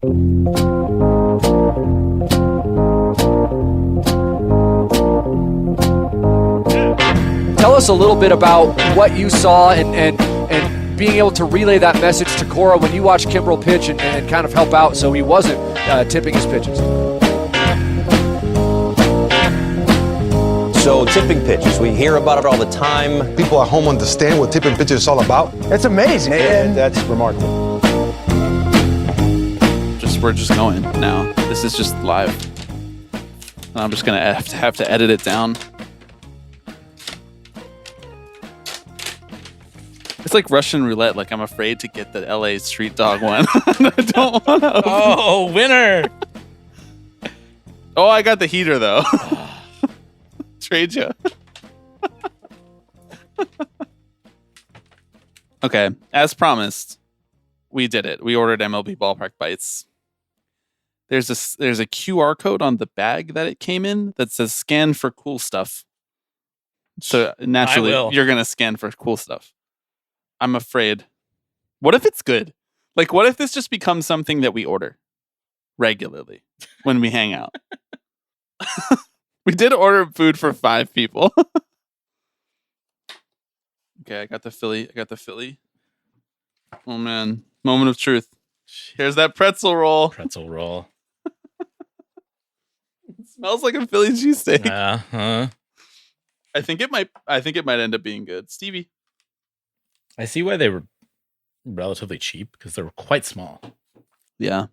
Tell us a little bit about what you saw and being able to relay that message to Cora when you watched Kimbrel pitch and kind of help out so he wasn't tipping his pitches. So tipping pitches, we hear about it all the time. People at home understand what tipping pitches is all about. It's amazing. And That's remarkable. We're just going now. This is just live. And I'm just gonna have to edit it down. It's like Russian roulette. Like I'm afraid to get the LA Street Dog one. I don't want to. Oh, winner! Oh, I got the heater though. Trade you. Okay, as promised, we did it. We ordered MLB Ballpark Bites. There's a QR code on the bag that it came in that says scan for cool stuff. So naturally, you're gonna scan for cool stuff. I'm afraid. What if it's good? Like, what if this just becomes something that we order regularly when we hang out? We did order food for 5 people. Okay, I got the Philly. Oh man, moment of truth. Here's that pretzel roll. Pretzel roll. It smells like a Philly cheesesteak. Uh-huh. I think it might end up being good. Stevie. I see why they were relatively cheap because they were quite small. Yeah.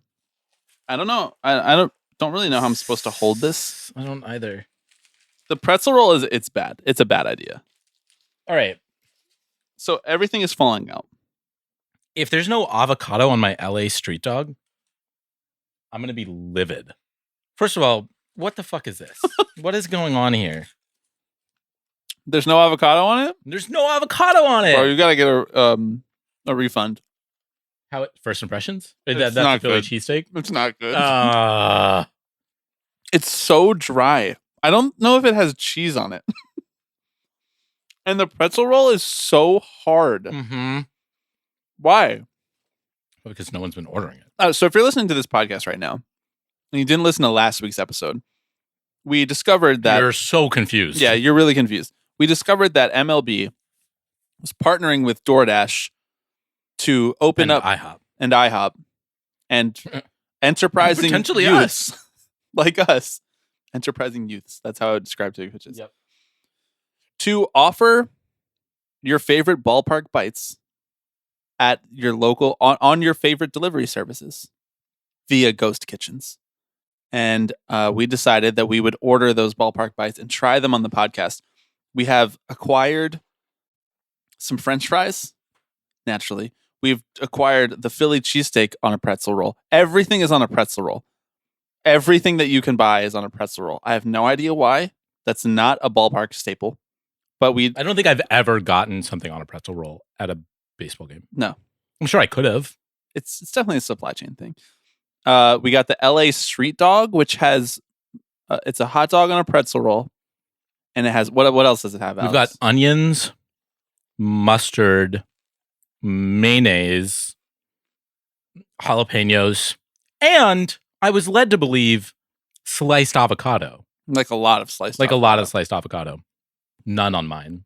I don't know. I don't really know how I'm supposed to hold this. I don't either. The pretzel roll it's bad. It's a bad idea. All right. So everything is falling out. If there's no avocado on my LA Street Dog, I'm going to be livid. First of all, what the fuck is this? What is going on here? There's no avocado on it? There's no avocado on it. Bro, you got to get a refund. How first impressions? It's That's not a Philly good. cheesesteak? It's not good. Uh, It's so dry. I don't know if it has cheese on it. And the pretzel roll is so hard. mm-hmm. Why? Because no one's been ordering it. So if you're listening to this podcast right now, and you didn't listen to last week's episode, we discovered that... You're so confused. Yeah, you're really confused. We discovered that MLB was partnering with DoorDash to open up... IHOP. And enterprising Potentially youths. Like us. Enterprising youths. That's how I would describe Tipping Pitches. Yep. To offer your favorite ballpark bites at your local... on your favorite delivery services via ghost kitchens. And we decided that we would order those ballpark bites and try them on the podcast. We have acquired some French fries, naturally. We've acquired the Philly cheesesteak on a pretzel roll. Everything is on a pretzel roll. Everything that you can buy is on a pretzel roll. I have no idea why. That's not a ballpark staple. But I don't think I've ever gotten something on a pretzel roll at a baseball game. No. I'm sure I could have. It's definitely a supply chain thing. We got the LA Street Dog, which has it's a hot dog on a pretzel roll, and it has what else does it have? We've Alex? got onions, mustard, mayonnaise, jalapenos, and I was led to believe sliced avocado. Like a lot of sliced, like avocado. a lot of sliced avocado. None on mine.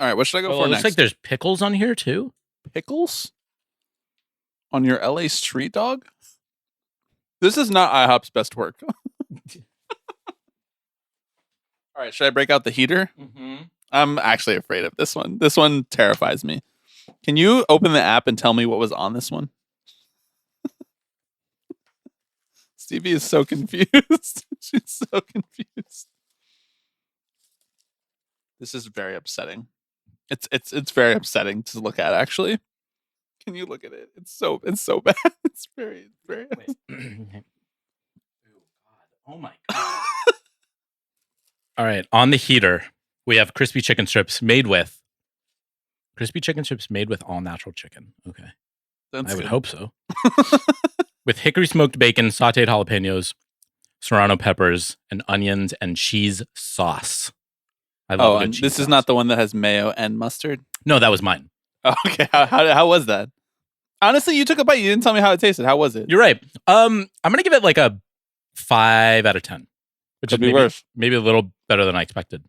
All right, what should I go Oh, for it next? looks like there's pickles on here too. Pickles on your LA Street Dog. This is not IHOP's best work. All right, should I break out the heater? Mm-hmm. I'm actually afraid of this one. This one terrifies me. Can you open the app and tell me what was on this one? Stevie is so confused. She's so confused. This is very upsetting. It's very upsetting to look at, actually. Can you look at it? It's so bad. It's very. Oh my god. All right, on the heater, we have crispy chicken strips made with all natural chicken. Okay. That's I would good. hope so. With hickory smoked bacon, sauteed jalapenos, serrano peppers, and onions and cheese sauce. I love a good and cheese this sauce. is not the one that has mayo and mustard. No, that was mine. Oh, okay, how was that? Honestly, you took a bite. You didn't tell me how it tasted. How was it? You're right. I'm gonna give it like a 5 out of 10, which Could is be worse. maybe a little better than I expected.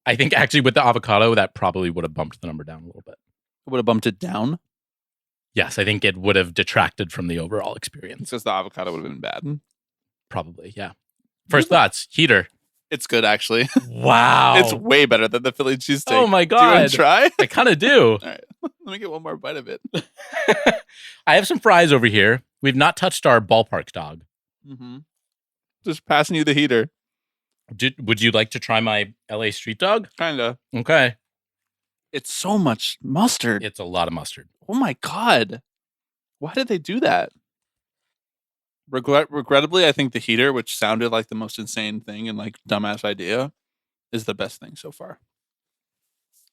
I think actually with the avocado, that probably would have bumped the number down a little bit. Would have bumped it down Yes, I think it would have detracted from the overall experience. because the avocado would have been bad. Probably, yeah. First thoughts, heater. It's good, actually. Wow. It's way better than the Philly cheesesteak. Oh my Do you want God. to try? I kind of do. All right. Let me get one more bite of it. I have some fries over here. We've not touched our ballpark dog. Mm-hmm. Just passing you the heater. Would you like to try my LA street dog? Kind of. Okay. It's so much mustard. It's a lot of mustard. Oh my God. Why did they do that? Regrettably, I think the heater, which sounded like the most insane thing and like dumbass idea, is the best thing so far.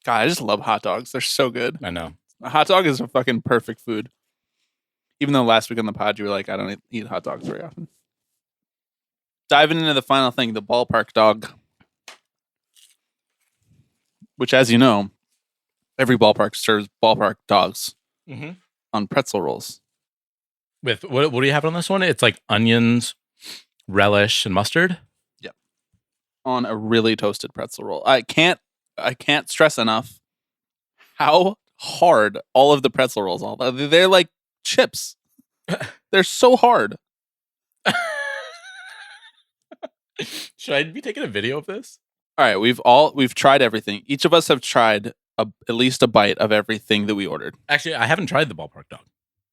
God, I just love hot dogs. They're so good. I know. A hot dog is a fucking perfect food. Even though last week on the pod you were like, I don't eat hot dogs very often. Diving into the final thing, the ballpark dog. Which, as you know, every ballpark serves ballpark dogs on pretzel rolls. With what do you have on this one? It's like onions, relish, and mustard. Yep. On a really toasted pretzel roll. I can't stress enough how hard all of the pretzel rolls are. They're like chips. They're so hard. Should I be taking a video of this? All right, we've tried everything. Each of us have tried at least a bite of everything that we ordered. Actually, I haven't tried the ballpark dog.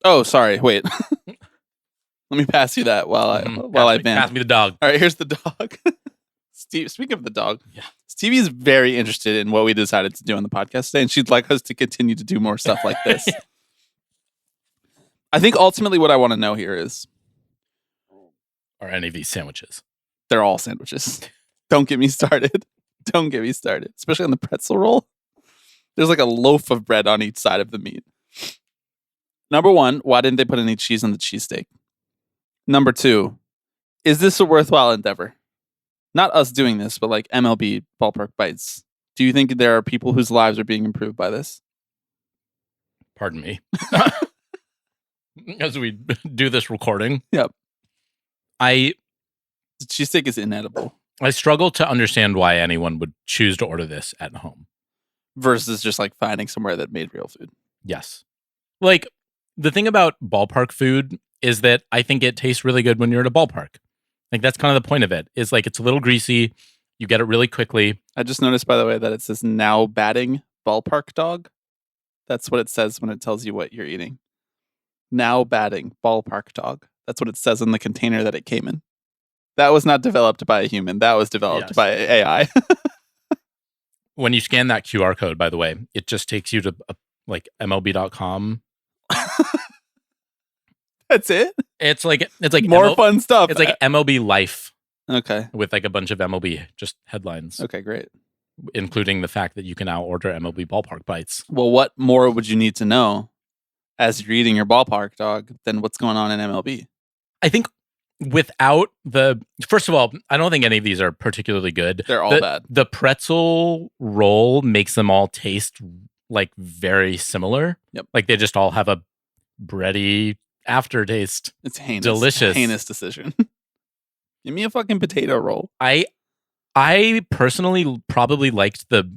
Oh, sorry. Wait. Let me pass you that while I vamp. Pass me the dog. All right, here's the dog. Steve, speaking of the dog, Yeah. Stevie is very interested in what we decided to do on the podcast today, and she'd like us to continue to do more stuff like this. I think ultimately what I want to know here is, Are any of these sandwiches? they're all sandwiches. Don't get me started. Don't get me started. Especially on the pretzel roll. There's like a loaf of bread on each side of the meat. Number one, why didn't they put any cheese on the cheesesteak? Number two, is this a worthwhile endeavor? Not us doing this, but like MLB Ballpark Bites. Do you think there are people whose lives are being improved by this? Pardon me. As we do this recording. Yep. The cheesesteak is inedible. I struggle to understand why anyone would choose to order this at home. Versus just like finding somewhere that made real food. Yes. Like, the thing about ballpark food is that I think it tastes really good when you're at a ballpark. Like, that's kind of the point of it. Is like, it's a little greasy. You get it really quickly. I just noticed, by the way, that it says now batting ballpark dog. That's what it says when it tells you what you're eating. Now batting ballpark dog. That's what it says in the container that it came in. That was not developed by a human. That was developed by AI. When you scan that QR code, by the way, it just takes you to like MLB.com. That's it? It's like more fun stuff. It's like MLB Life. Okay. With like a bunch of MLB just headlines. Okay, great. Including the fact that you can now order MLB Ballpark Bites. Well, what more would you need to know as you're eating your ballpark dog than what's going on in MLB? I think without first of all, I don't think any of these are particularly good. They're all bad. The pretzel roll makes them all taste like very similar. Yep. Like they just all have a bready aftertaste. It's heinous. Delicious. Heinous decision. Give me a fucking potato roll. I personally probably liked the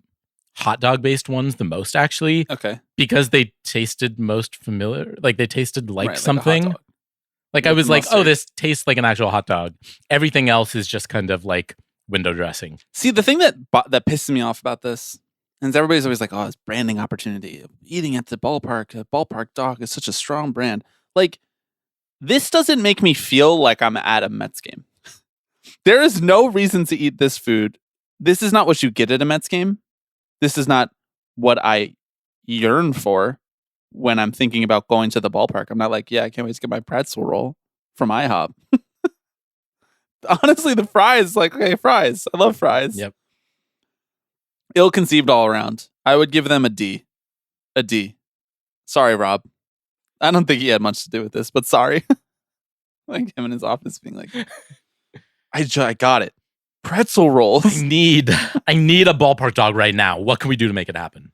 hot dog based ones the most, actually. Okay. Because they tasted most familiar. Like they tasted like Right, something. Like I was mustard. like, oh, this tastes like an actual hot dog. Everything else is just kind of like window dressing. See, the thing that pisses me off about this is everybody's always like, oh, it's branding opportunity. Eating at the ballpark, a ballpark dog is such a strong brand. Like, this doesn't make me feel like I'm at a Mets game. There is no reason to eat this food. This is not what you get at a Mets game. This is not what I yearn for when I'm thinking about going to the ballpark. I'm not like, yeah, I can't wait to get my pretzel roll from IHOP. Honestly, the fries, like, okay, fries. I love fries. Yep. Ill-conceived all around. I would give them a D. A D. Sorry, Rob. I don't think he had much to do with this, but sorry. Like him in his office being like, I got it. Pretzel rolls. I need a ballpark dog right now. What can we do to make it happen?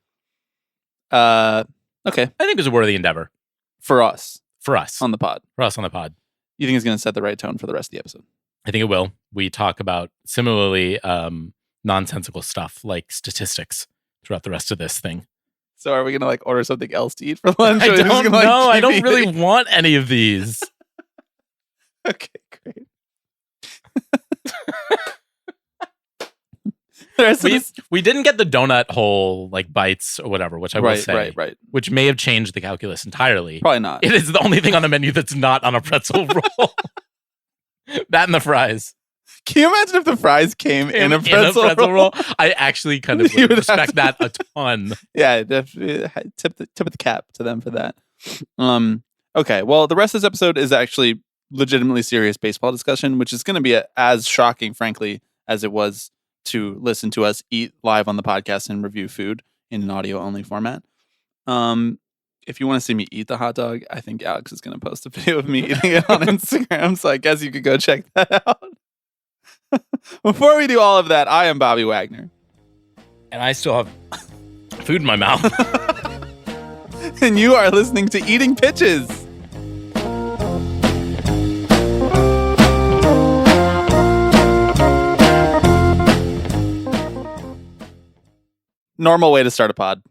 Okay. I think it's a worthy endeavor. for us For us. on the pod. For us on the pod. You think it's going to set the right tone for the rest of the episode? I think it will. We talk about similarly nonsensical stuff like statistics throughout the rest of this thing. So are we going to like order something else to eat for lunch? I Or are we just don't gonna, like, know. I keep don't eating? really want any of these. Okay, great. The rest of this- We didn't get the donut hole like bites or whatever, which I will say, right. which may have changed the calculus entirely. Probably not. It is the only thing on the menu that's not on a pretzel roll. That and the fries. Can you imagine if the fries came in a pretzel, roll? I actually kind of You would would respect that a ton. Yeah, definitely tip of the cap to them for that. Okay, well, the rest of this episode is actually legitimately serious baseball discussion, which is going to be as shocking, frankly, as it was to listen to us eat live on the podcast and review food in an audio-only format. If you want to see me eat the hot dog, I think Alex is going to post a video of me eating it on Instagram, so I guess you could go check that out. Before we do all of that, I am Bobby Wagner. And I still have food in my mouth. And you are listening to Eating Pitches. Normal way to start a pod.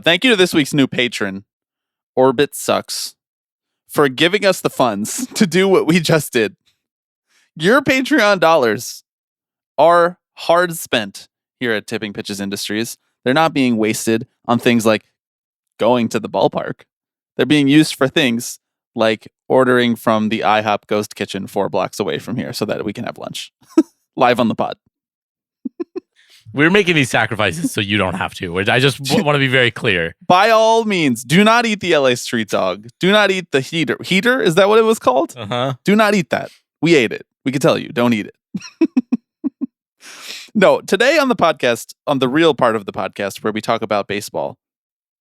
Thank you to this week's new patron, Orbit Sucks, for giving us the funds to do what we just did. Your Patreon dollars are hard spent here at Tipping Pitches Industries. They're not being wasted on things like going to the ballpark. They're being used for things like ordering from the IHOP Ghost Kitchen 4 blocks away from here so that we can have lunch live on the pod. We're making these sacrifices so you don't have to. I just want to be very clear. By all means, do not eat the LA street dog. Do not eat the heater. Heater? Is that what it was called? Uh-huh. Do not eat that. We ate it. We can tell you, don't eat it. No, today on the podcast, on the real part of the podcast where we talk about baseball,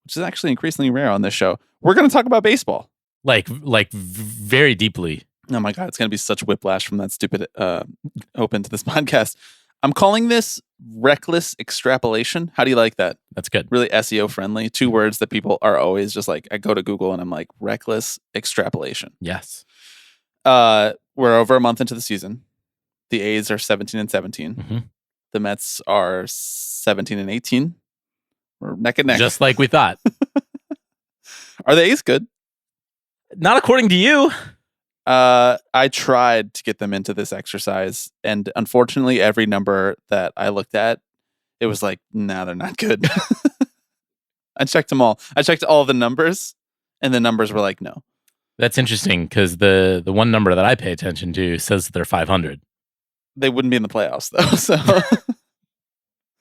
which is actually increasingly rare on this show, we're going to talk about baseball. Like very deeply. Oh my God, it's going to be such whiplash from that stupid open to this podcast. I'm calling this reckless extrapolation. How do you like that? That's good. Really SEO friendly. 2 words that people are always just like, I go to Google and I'm like, reckless extrapolation. Yes. We're over a month into the season. The A's are 17-17. Mm-hmm. The Mets are 17-18. We're neck and neck. Just like we thought. Are the A's good? Not according to you. I tried to get them into this exercise, and unfortunately, every number that I looked at, it was like, nah, they're not good. I checked them all. I checked all the numbers, and the numbers were like, no. That's interesting because the one number that I pay attention to says they're 500. They wouldn't be in the playoffs, though. So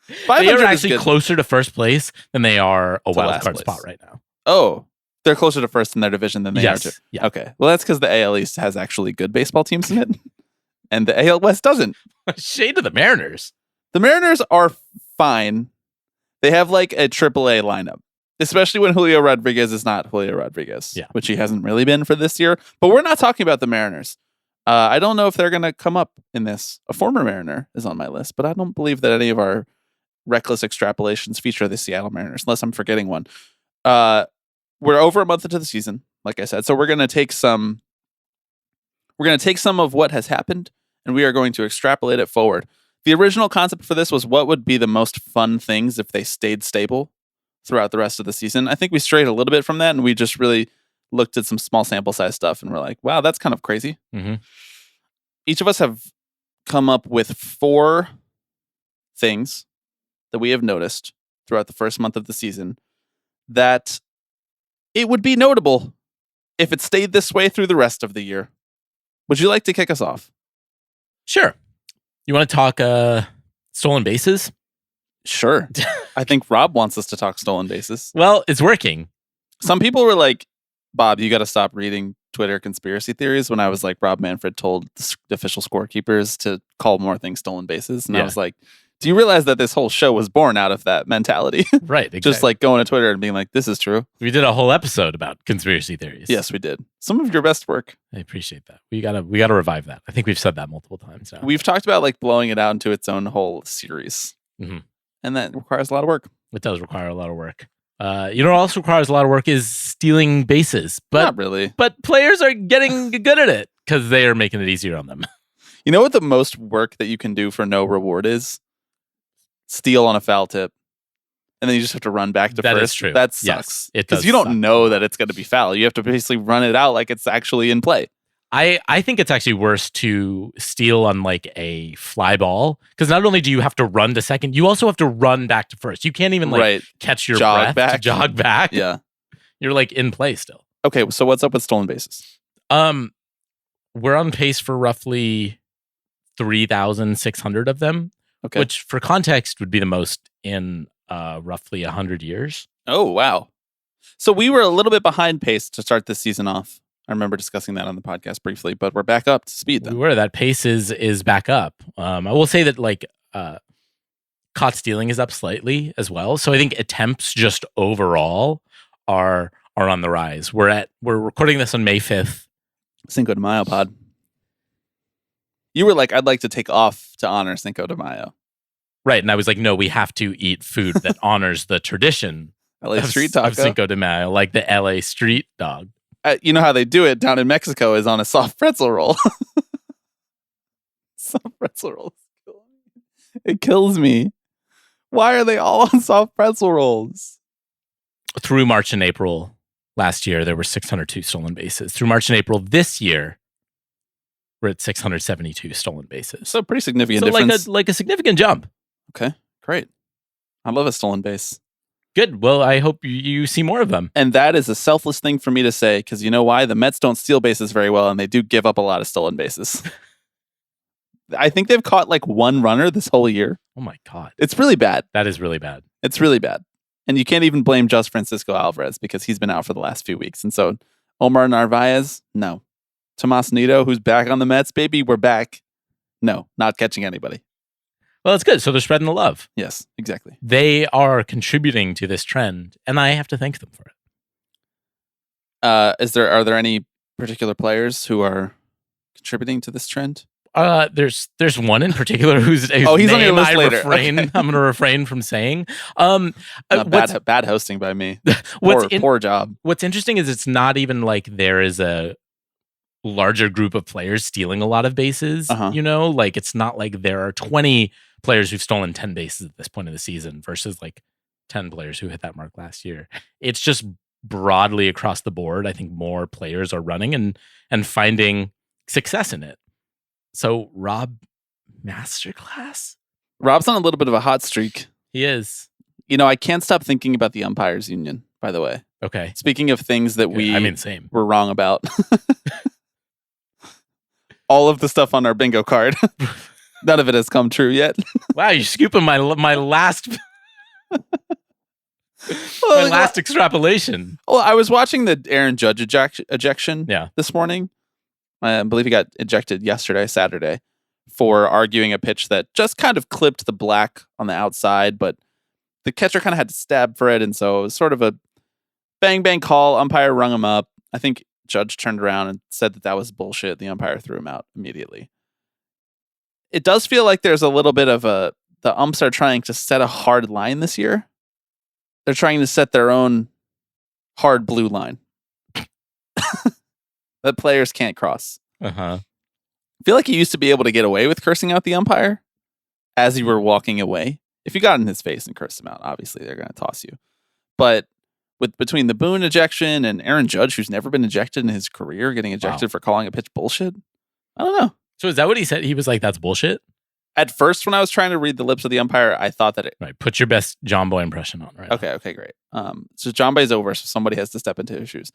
They 500 are is actually good. closer to first place than they are a To wild last card place. spot right now. Oh, they're closer to first in their division than they Yes. are to. Yeah. Okay. Well, that's because the AL East has actually good baseball teams in it, and the AL West doesn't. Shade of the Mariners. The Mariners are fine. They have like a AAA lineup, especially when Julio Rodriguez is not Julio Rodriguez, Yeah. which he hasn't really been for this year. But we're not talking about the Mariners. I don't know if they're going to come up in this. A former Mariner is on my list, but I don't believe that any of our reckless extrapolations feature the Seattle Mariners, unless I'm forgetting one. We're over a month into the season, like I said, so we're going to take some. We're going to take some of what has happened, and we are going to extrapolate it forward. The original concept for this was what would be the most fun things if they stayed stable throughout the rest of the season. I think we strayed a little bit from that, and we just really looked at some small sample size stuff, and we're like, wow, that's kind of crazy. Mm-hmm. Each of us have come up with 4 things that we have noticed throughout the first month of the season that it would be notable if it stayed this way through the rest of the year. Would you like to kick us off? Sure. You want to talk stolen bases? Sure. I think Rob wants us to talk stolen bases. Well, it's working. Some people were like, Bob, you got to stop reading Twitter conspiracy theories when I was like, Rob Manfred told the official scorekeepers to call more things stolen bases. And I Yeah. was like, do you realize that this whole show was born out of that mentality? Right. Exactly. Just like going to Twitter and being like, this is true. we did a whole episode about conspiracy theories. Yes, we did. Some of your best work. I appreciate that. We gotta revive that. I think we've said that multiple times now. We've talked about like blowing it out into its own whole series. Mhm. And that requires a lot of work. It does require a lot of work. You know what also requires a lot of work is stealing bases. But Not really. But players are getting good at it because they are making it easier on them. You know what the most work that you can do for no reward is? Steal on a foul tip. And then you just have to run back to That first. is true. That Yes, sucks. it Because does you don't suck. know that it's going to be foul. You have to basically run it out like it's actually in play. I think it's actually worse to steal on like a fly ball because not only do you have to run to second, you also have to run back to first. You can't even like catch your Jog breath to back. jog back. Yeah. You're like in play still. Okay, so what's up with stolen bases? We're on pace for roughly 3,600 of them, Okay. which for context would be the most in roughly 100 years. Oh, wow. So we were a little bit behind pace to start this season off. I remember discussing that on the podcast briefly, but we're back up to speed then. We were. That pace is back up. I will say that like caught stealing is up slightly as well. So I think attempts just overall are on the rise. We're recording this on May 5th. Cinco de Mayo pod. You were like, I'd like to take off to honor Cinco de Mayo. Right. And I was like, no, we have to eat food that honors the tradition LA of, street taco. of Cinco de Mayo, like the LA street dog. You know how they do it down in Mexico is on a soft pretzel roll. Soft pretzel rolls. It kills me. Why are they all on soft pretzel rolls? Through March and April last year, there were 602 stolen bases. Through March and April this year, we're at 672 stolen bases. So pretty significant So difference. like a significant jump. Okay, great. I love a stolen base. Good. Well, I hope you see more of them. And that is a selfless thing for me to say, because you know why? The Mets don't steal bases very well, and they do give up a lot of stolen bases. I think they've caught like one runner this whole year. Oh my God. It's really bad. That is really bad. It's really bad. And you can't even blame just Francisco Alvarez because he's been out for the last few weeks. And so Omar Narvaez, no. Tomas Nido, who's back on the Mets, baby, we're back. No, not catching anybody. Well, it's good. So they're spreading the love. Yes, exactly. They are contributing to this trend, and I have to thank them for it. Are there any particular players who are contributing to this trend? There's one in particular who's he's on your name list I later. refrain. Okay. I'm going to refrain from saying. Bad hosting by me. Poor job. What's interesting is it's not even like there is a larger group of players stealing a lot of bases. You know, like it's not like there are 20 players who've stolen 10 bases at this point of the season versus like 10 players who hit that mark last year. It's just broadly across the board. I think more players are running and finding success in it. So Rob, masterclass. Rob's on a little bit of a hot streak. He is. You know, I can't stop thinking about the umpires union, by the way. Okay. Speaking of things that same. were wrong about. All of the stuff on our bingo card. None of it has come true yet. Wow, you're scooping my last last extrapolation. Well, I was watching the Aaron Judge ejection this morning. I believe he got ejected yesterday, Saturday, for arguing a pitch that just kind of clipped the black on the outside, but the catcher kind of had to stab for it, and so it was sort of a bang call. Umpire rung him up. I think Judge turned around and said that was bullshit. The umpire threw him out immediately. It does feel like there's a little bit of the umps are trying to set a hard line this year. They're trying to set their own hard blue line that players can't cross. I feel like you used to be able to get away with cursing out the umpire as you were walking away. If you got in his face and cursed him out, obviously they're going to toss you. But between the Boone ejection and Aaron Judge, who's never been ejected in his career, getting ejected for calling a pitch bullshit, I don't know. So is that what he said? He was like, that's bullshit? At first, when I was trying to read the lips of the umpire, I thought that it... Right, put your best John Boy impression on, right? Okay, great. So John Boy's over, so somebody has to step into his shoes.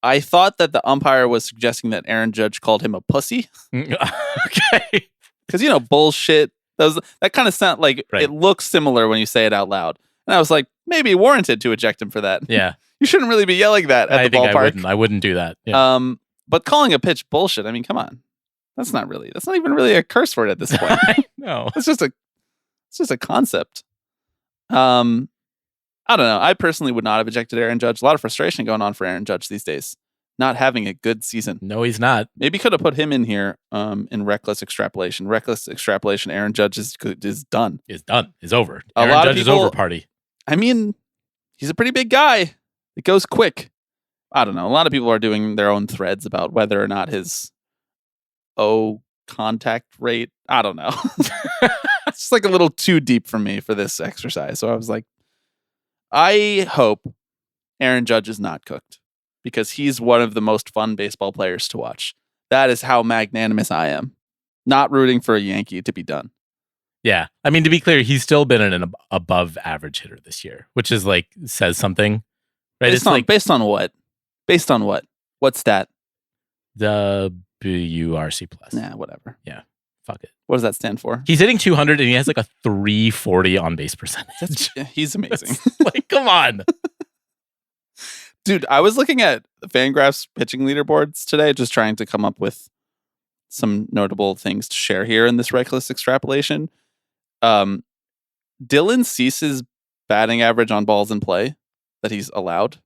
I thought that the umpire was suggesting that Aaron Judge called him a pussy. Okay. Because, bullshit. That kind of sound like It looks similar when you say it out loud. And I was like, maybe warranted to eject him for that. Yeah. You shouldn't really be yelling that at the ballpark. I wouldn't do that. Yeah. But calling a pitch bullshit, I mean, come on. That's not even really a curse word at this point. No. It's just a concept. I don't know. I personally would not have ejected Aaron Judge. A lot of frustration going on for Aaron Judge these days. Not having a good season. No, he's not. Maybe could have put him in here in reckless extrapolation. Reckless extrapolation. Aaron Judge is done. Is done. Is over. A Aaron lot Judge of people, is over party. I mean, he's a pretty big guy. It goes quick. I don't know. A lot of people are doing their own threads about whether or not his contact rate. I don't know. It's just like a little too deep for me for this exercise. So I was like, I hope Aaron Judge is not cooked because he's one of the most fun baseball players to watch. That is how magnanimous I am. Not rooting for a Yankee to be done. Yeah. I mean, to be clear, he's still been an above average hitter this year, which is like says something, right? Based on what? Based on what? What stat? WRC plus. Nah, whatever. Yeah. Fuck it. What does that stand for? He's hitting 200 and he has like a 340 on base percentage. He's amazing. Like, come on. Dude, I was looking at Fangraphs pitching leaderboards today, just trying to come up with some notable things to share here in this reckless extrapolation. Dylan Cease's batting average on balls in play that he's allowed,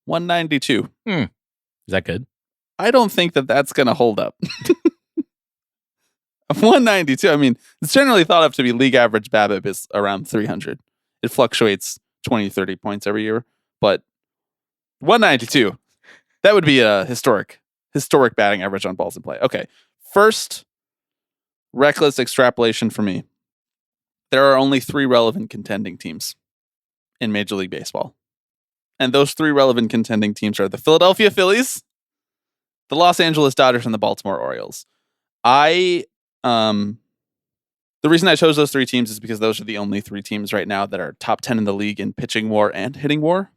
192. Is that good? I don't think that that's going to hold up. 192. I mean, it's generally thought of to be league average BABIP is around 300. It fluctuates 20, 30 points every year, but 192. That would be a historic batting average on balls in play. Okay. First reckless extrapolation for me. There are only 3 relevant contending teams in Major League Baseball. And those 3 relevant contending teams are the Philadelphia Phillies, the Los Angeles Dodgers, and the Baltimore Orioles. The reason I chose those 3 teams is because those are the only 3 teams right now that are top 10 in the league in pitching WAR and hitting WAR,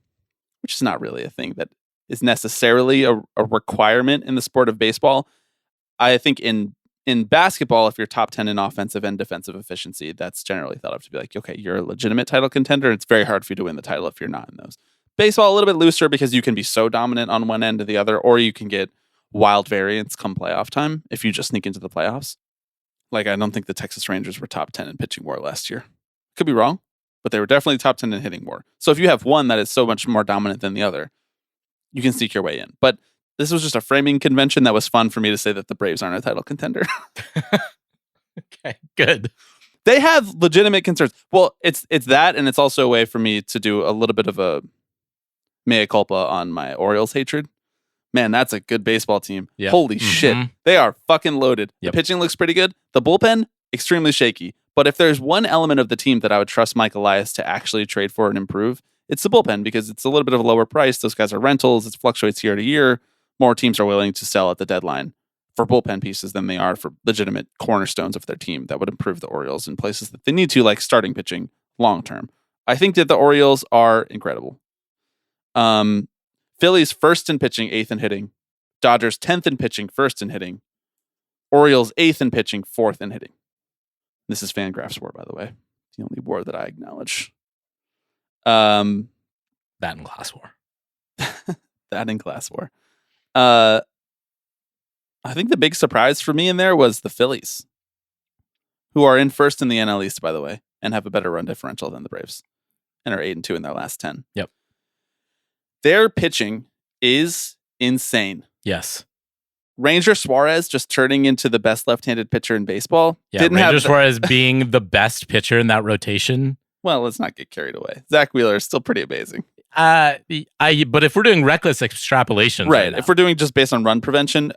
which is not really a thing that is necessarily a requirement in the sport of baseball. I think in basketball, if you're top 10 in offensive and defensive efficiency, that's generally thought of to be like, okay, you're a legitimate title contender. It's very hard for you to win the title if you're not in those. Baseball, a little bit looser because you can be so dominant on one end or the other, or you can get wild variance come playoff time if you just sneak into the playoffs. Like, I don't think the Texas Rangers were top 10 in pitching WAR last year. Could be wrong, but they were definitely top 10 in hitting WAR. So if you have one that is so much more dominant than the other, you can sneak your way in. But this was just a framing convention that was fun for me to say that the Braves aren't a title contender. Okay, good. They have legitimate concerns. Well, it's that, and it's also a way for me to do a little bit of a mea culpa on my Orioles hatred. Man, that's a good baseball team. Yep. Holy shit. They are fucking loaded. Yep. The pitching looks pretty good. The bullpen, extremely shaky. But if there's one element of the team that I would trust Mike Elias to actually trade for and improve, it's the bullpen because it's a little bit of a lower price. Those guys are rentals. It fluctuates year to year. More teams are willing to sell at the deadline for bullpen pieces than they are for legitimate cornerstones of their team that would improve the Orioles in places that they need to, like starting pitching long term. I think that the Orioles are incredible. Phillies first in pitching, 8th in hitting. Dodgers 10th in pitching, 1st in hitting. Orioles 8th in pitching, 4th in hitting. This is Fangraphs WAR, by the way. The only WAR that I acknowledge. That and Glass WAR. That and Glass WAR. I think the big surprise for me in there was the Phillies, who are in first in the NL East, by the way, and have a better run differential than the Braves, and are 8-2 in their last 10. Yep. Their pitching is insane. Yes. Ranger Suarez just turning into the best left-handed pitcher in baseball. Yeah, Ranger Suarez being the best pitcher in that rotation. Well, let's not get carried away. Zach Wheeler is still pretty amazing. But if we're doing reckless extrapolation, right? If we're doing just based on run prevention,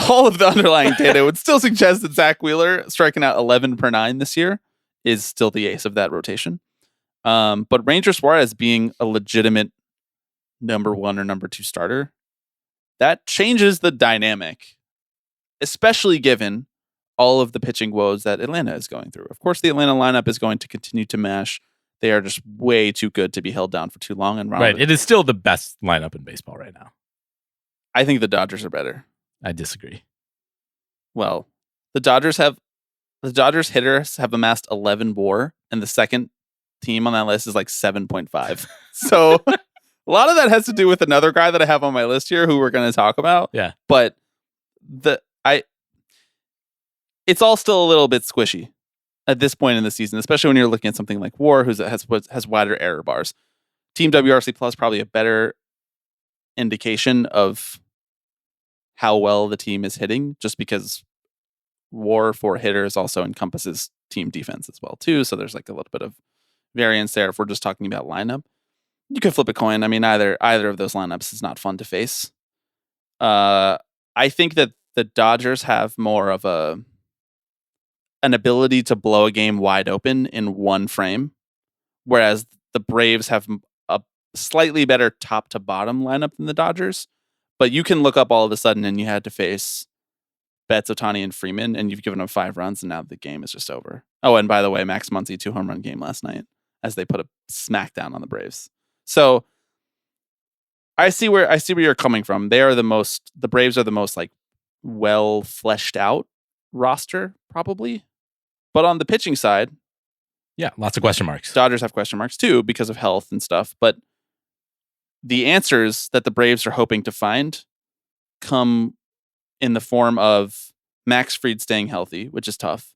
all of the underlying data would still suggest that Zach Wheeler striking out 11 per 9 this year is still the ace of that rotation. But Ranger Suarez being a legitimate number 1 or number 2 starter, that changes the dynamic, especially given all of the pitching woes that Atlanta is going through. Of course, the Atlanta lineup is going to continue to mash. They are just way too good to be held down for too long. And right, it is still the best lineup in baseball right now. I think the Dodgers are better. I disagree. Well, the Dodgers hitters have amassed 11 WAR, and the second team on that list is like 7.5. So a lot of that has to do with another guy that I have on my list here who we're going to talk about. Yeah. But it's all still a little bit squishy at this point in the season, especially when you're looking at something like WAR, who has wider error bars. Team WRC Plus probably a better indication of how well the team is hitting, just because WAR for hitters also encompasses team defense as well too. So there's like a little bit of variance there if we're just talking about lineup. You could flip a coin. I mean, either of those lineups is not fun to face. I think that the Dodgers have more of an ability to blow a game wide open in one frame, whereas the Braves have a slightly better top to bottom lineup than the Dodgers. But you can look up all of a sudden and you had to face Betts, Ohtani, and Freeman, and you've given them 5 runs, and now the game is just over. Oh, and by the way, Max Muncy 2 home run game last night as they put a smackdown on the Braves. So I see where you're coming from. The Braves are the most like well fleshed out roster, probably. But on the pitching side, yeah, lots of question marks. Dodgers have question marks too because of health and stuff. But the answers that the Braves are hoping to find come in the form of Max Fried staying healthy, which is tough,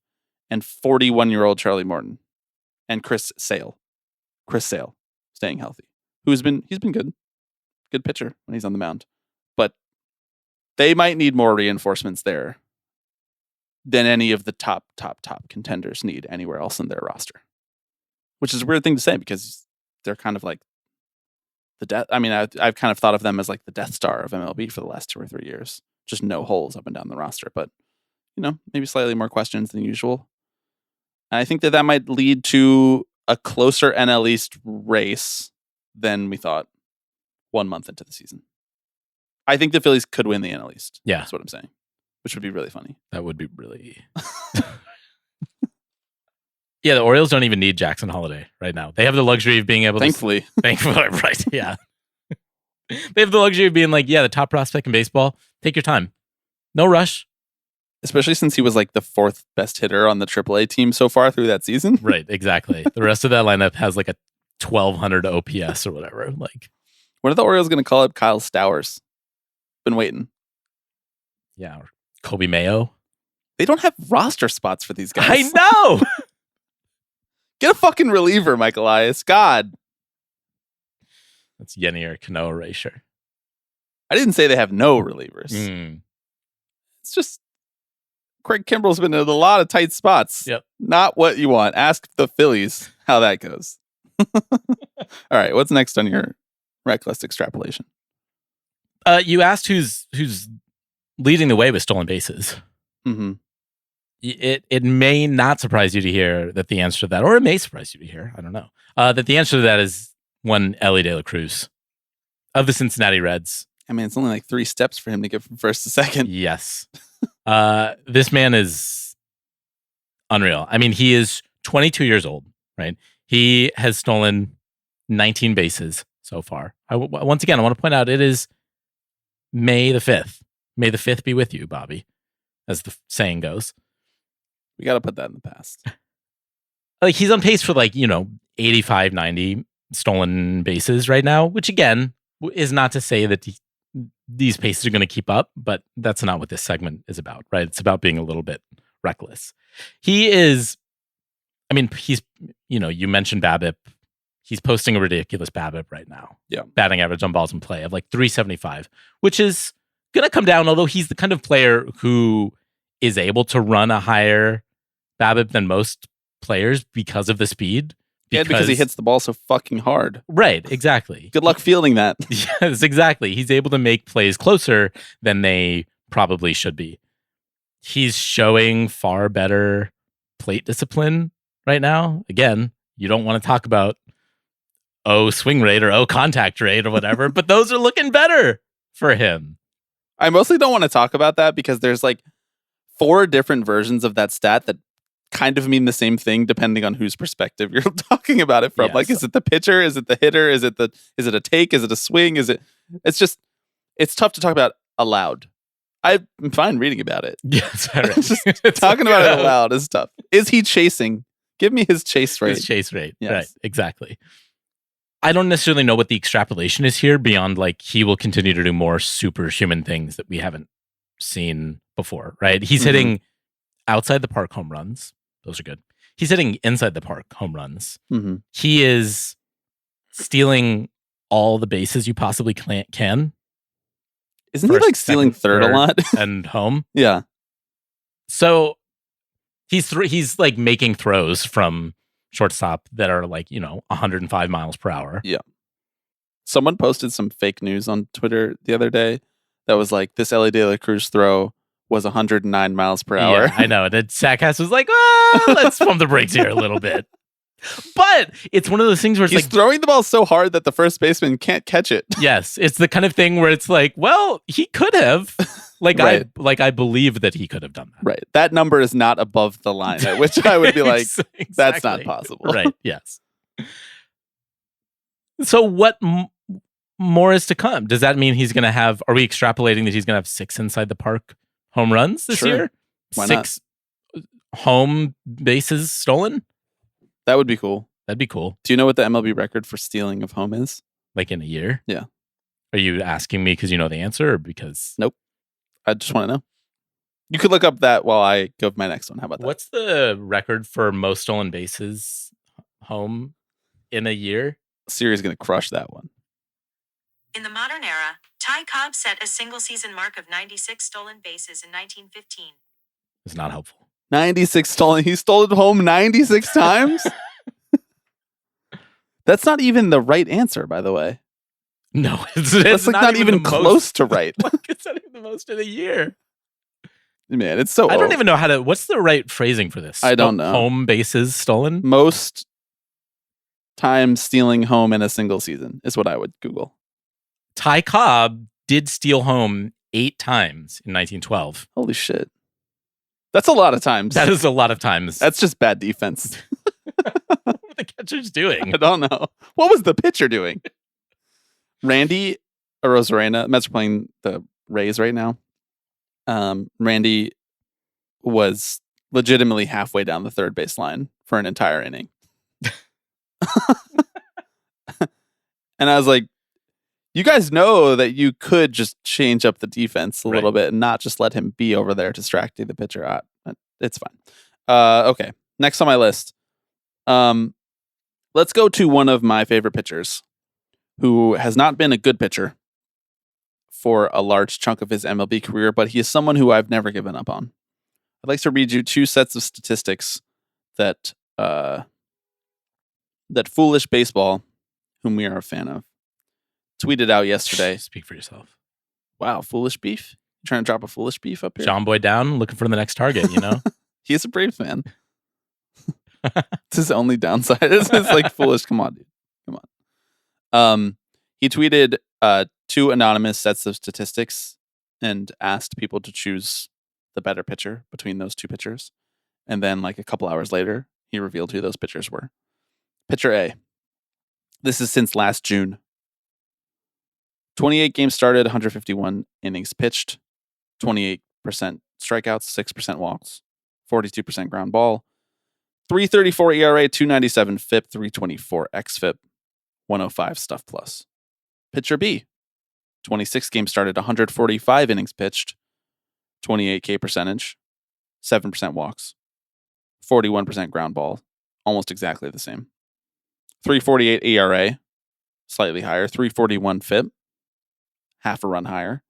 and 41-year-old Charlie Morton and Chris Sale staying healthy, he's been good pitcher when he's on the mound, but they might need more reinforcements there than any of the top contenders need anywhere else in their roster, which is a weird thing to say because they're kind of like the death. I mean, I've kind of thought of them as like the Death Star of MLB for the last 2 or 3 years. Just no holes up and down the roster, but maybe slightly more questions than usual. And I think that might lead to a closer NL East race than we thought 1 month into the season. I think the Phillies could win the NL East. Yeah, that's what I'm saying, which would be really funny. That would be really. Yeah, the Orioles don't even need Jackson Holiday right now. They have the luxury of being able Thankfully. to... Thankfully. Right, yeah. They have the luxury of being like, yeah, the top prospect in baseball. Take your time. No rush. Especially since he was like the 4th best hitter on the AAA team so far through that season. Right, exactly. The rest of that lineup has like a 1,200 OPS or whatever. Like, when are the Orioles going to call up Kyle Stowers? Been waiting. Yeah, or Kobe Mayo. They don't have roster spots for these guys. I know! Get a fucking reliever, Mike Elias. God. That's Yenny or Cano erasure. I didn't say they have no relievers. It's just Craig Kimbrell's been in a lot of tight spots. Yep. Not what you want. Ask the Phillies how that goes. All right, what's next on your reckless extrapolation? You asked who's leading the way with stolen bases. Mm-hmm. It may not surprise you to hear that the answer to that, or it may surprise you to hear, I don't know, that the answer to that is one Ellie De La Cruz of the Cincinnati Reds. I mean, it's only like 3 steps for him to get from first to second. Yes. This man is unreal. I mean, he is 22 years old, right? He has stolen 19 bases so far. Once again, I want to point out it is May the 5th. May the 5th be with you, Bobby, as the saying goes. We got to put that in the past. Like, he's on pace for 85, 90 stolen bases right now, which again is not to say that these paces are going to keep up, but that's not what this segment is about, right? It's about being a little bit reckless. He is, I mean, he's, you mentioned BABIP. He's posting a ridiculous BABIP right now. Yeah. Batting average on balls in play of 375, which is going to come down, although he's the kind of player who is able to run a higher BABIP than most players because of the speed. Because he hits the ball so fucking hard. Right, exactly. Good luck fielding that. Yes, exactly. He's able to make plays closer than they probably should be. He's showing far better plate discipline right now. Again, you don't want to talk about swing rate or contact rate or whatever, but those are looking better for him. I mostly don't want to talk about that because there's 4 different versions of that stat that kind of mean the same thing depending on whose perspective you're talking about it from. Yes. Is it the pitcher? Is it the hitter? Is it a take? Is it a swing? It's tough to talk about aloud. I'm fine reading about it. Yes, all right. Just talking about it aloud is tough. Is he chasing? Give me his chase rate. His chase rate. Yes. Right, exactly. I don't necessarily know what the extrapolation is here beyond he will continue to do more superhuman things that we haven't seen before, right? He's hitting outside the park home runs. Those are good. He's hitting inside the park home runs. Mm-hmm. He is stealing all the bases you possibly can. Isn't he stealing third a lot? And home? Yeah. So he's making throws from shortstop that are 105 miles per hour. Yeah. Someone posted some fake news on Twitter the other day that was like, this Ellie De La Cruz throw was 109 miles per hour. Yeah, I know. And then Sackhouse was like, let's pump the brakes here a little bit. But it's one of those things where it's He's like throwing the ball so hard that the first baseman can't catch it. Yes, it's the kind of thing where it's like, well, he could have. Right. I believe that he could have done that. Right. That number is not above the line at which I would be like, Exactly. that's not possible. Right. Yes. So what more is to come? Does that mean he's going to have? Are we extrapolating that he's going to have 6 inside the park home runs this Sure. year? Why 6 home bases stolen? That would be cool. That'd be cool. Do you know what the MLB record for stealing of home is? Like in a year? Yeah. Are you asking me because you know the answer, or because? Nope. I just want to know. You could look up that while I go with my next one. How about that? What's the record for most stolen bases home in a year? Siri's going to crush that one. In the modern era, Ty Cobb set a single-season mark of 96 stolen bases in 1915. It's not helpful. 96 stolen. He stole it home 96 times? That's not even the right answer, by the way. No, it's That's like not even the close most, to right. it's not even the most in a year. Man, it's so I don't old. even know how to. What's the right phrasing for this? I don't know. Home bases stolen. Most times stealing home in a single season is what I would Google. Ty Cobb did steal home 8 times in 1912. Holy shit. That's a lot of times. That is a lot of times. That's just bad defense. What were the catchers doing? I don't know. What was the pitcher doing? Randy Arozarena, Mets are playing the Rays right now. Randy was legitimately halfway down the third base line for an entire inning. And I was like, you guys know that you could just change up the defense a little bit and not just let him be over there distracting the pitcher. It's fine. Okay. Next on my list. Let's go to one of my favorite pitchers who has not been a good pitcher for a large chunk of his MLB career, but he is someone who I've never given up on. I'd like to read you 2 sets of statistics that Foolish Baseball, whom we are a fan of, tweeted out yesterday. Speak for yourself. Wow, Foolish Beef? You trying to drop a Foolish Beef up here? John Boy down, looking for the next target, you know? He's a Braves fan. It's his only downside. It's like, Foolish, come on, dude. Come on. He tweeted 2 anonymous sets of statistics and asked people to choose the better pitcher between those 2 pitchers. And then like a couple hours later, he revealed who those pitchers were. Pitcher A. This is since last June. 28 games started, 151 innings pitched, 28% strikeouts, 6% walks, 42% ground ball, 3.34 ERA, 2.97 FIP, 3.24 xFIP, 105 stuff plus. Pitcher B. 26 games started, 145 innings pitched, 28 K percentage, 7% walks, 41% ground ball, almost exactly the same. 3.48 ERA, slightly higher, 3.41 FIP, half a run higher,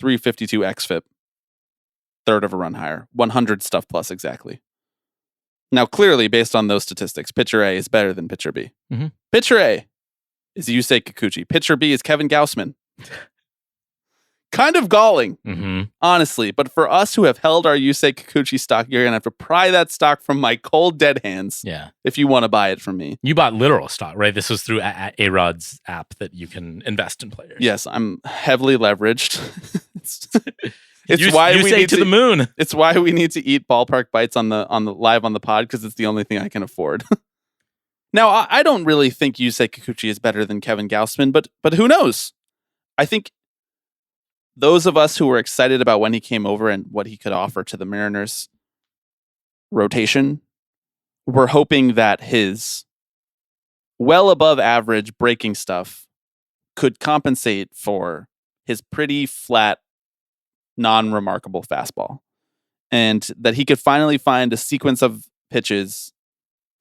3.52 xFIP, third of a run higher, 100 stuff plus exactly. Now, clearly, based on those statistics, pitcher A is better than pitcher B. Mm-hmm. Pitcher A is Yusei Kikuchi. Pitcher B is Kevin Gausman. Kind of galling, honestly. But for us who have held our Yusei Kikuchi stock, you're going to have to pry that stock from my cold, dead hands if you want to buy it from me. You bought literal stock, right? This was through A-Rod's app that you can invest in players. Yes, I'm heavily leveraged. It's why we need to the moon. It's why we need to eat Ballpark Bites on the live on the pod, because it's the only thing I can afford. Now, I don't really think Yusei Kikuchi is better than Kevin Gausman, but who knows? I think those of us who were excited about when he came over and what he could offer to the Mariners rotation were hoping that his well above average breaking stuff could compensate for his pretty flat, non-remarkable fastball, and that he could finally find a sequence of pitches,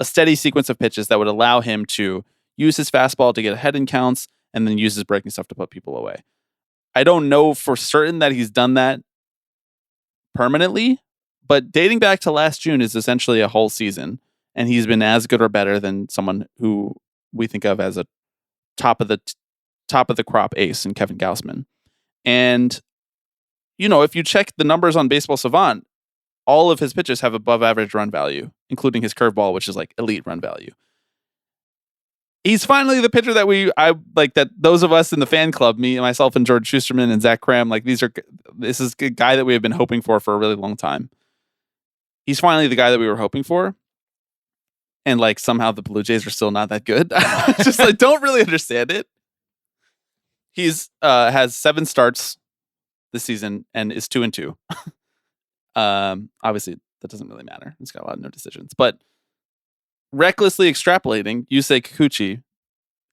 a steady sequence of pitches that would allow him to use his fastball to get ahead in counts and then use his breaking stuff to put people away. I don't know for certain that he's done that permanently, but dating back to last June is essentially a whole season, and he's been as good or better than someone who we think of as a top of the top of the crop ace in Kevin Gausman. And, if you check the numbers on Baseball Savant, all of his pitches have above average run value, including his curveball, which is like elite run value. He's finally the pitcher that those of us in the fan club, me, myself, and George Schusterman and Zach Cram, this is a guy that we have been hoping for a really long time. He's finally the guy that we were hoping for. And somehow the Blue Jays are still not that good. Just don't really understand it. He's has 7 starts this season and is 2-2. Obviously that doesn't really matter. He's got a lot of no decisions, but recklessly extrapolating, Yusei Kikuchi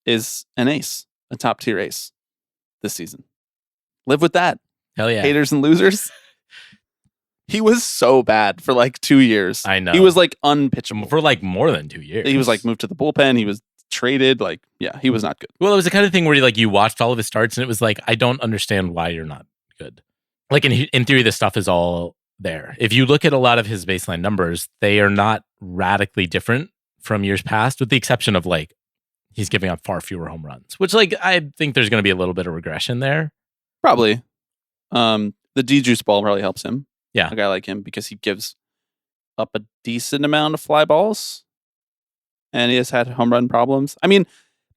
is an ace, a top tier ace this season. Live with that. Hell yeah. Haters and losers. He was so bad for 2 years. I know. He was unpitchable. For more than 2 years. He was moved to the bullpen. He was traded. He was not good. Well, it was the kind of thing where you watched all of his starts and it was I don't understand why you're not good. In theory, this stuff is all there. If you look at a lot of his baseline numbers, they are not radically different from years past, with the exception of he's giving up far fewer home runs, which I think there's going to be a little bit of regression there. Probably. The D-juice ball probably helps him. Yeah. A guy like him, because he gives up a decent amount of fly balls and he has had home run problems. I mean,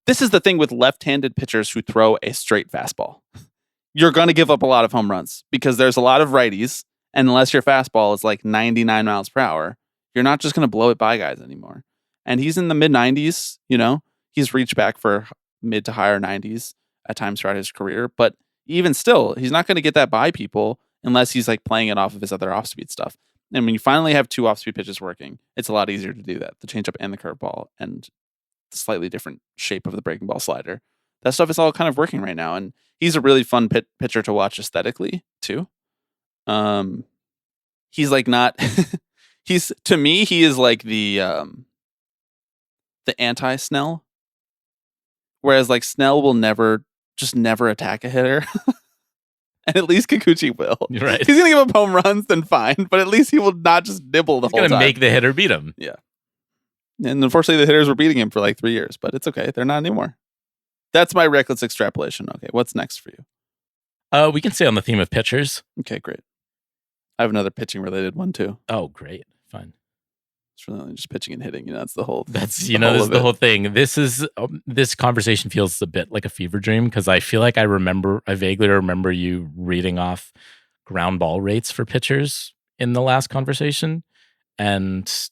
this is the thing with left-handed pitchers who throw a straight fastball. You're going to give up a lot of home runs because there's a lot of righties, and unless your fastball is 99 miles per hour, you're not just going to blow it by guys anymore. And he's in the mid 90s, he's reached back for mid to higher 90s at times throughout his career. But even still, he's not going to get that by people unless he's playing it off of his other off-speed stuff. And when you finally have 2 off-speed pitches working, it's a lot easier to do that. The changeup and the curveball and the slightly different shape of the breaking ball slider. That stuff is all kind of working right now. And he's a really fun pitcher to watch aesthetically too. He's not, to me, he is the anti-Snell. Whereas Snell will never attack a hitter. And at least Kikuchi will. Right. He's going to give up home runs, then fine. But at least he will not just nibble the whole time. He's going to make the hitter beat him. Yeah. And unfortunately, the hitters were beating him for 3 years. But it's okay. They're not anymore. That's my reckless extrapolation. Okay, what's next for you? We can stay on the theme of pitchers. Okay, great. I have another pitching related one too. Oh, great. Fine. It's really only just pitching and hitting. That's the whole. This is the whole thing. This conversation feels a bit like a fever dream because I feel like I vaguely remember you reading off ground ball rates for pitchers in the last conversation, and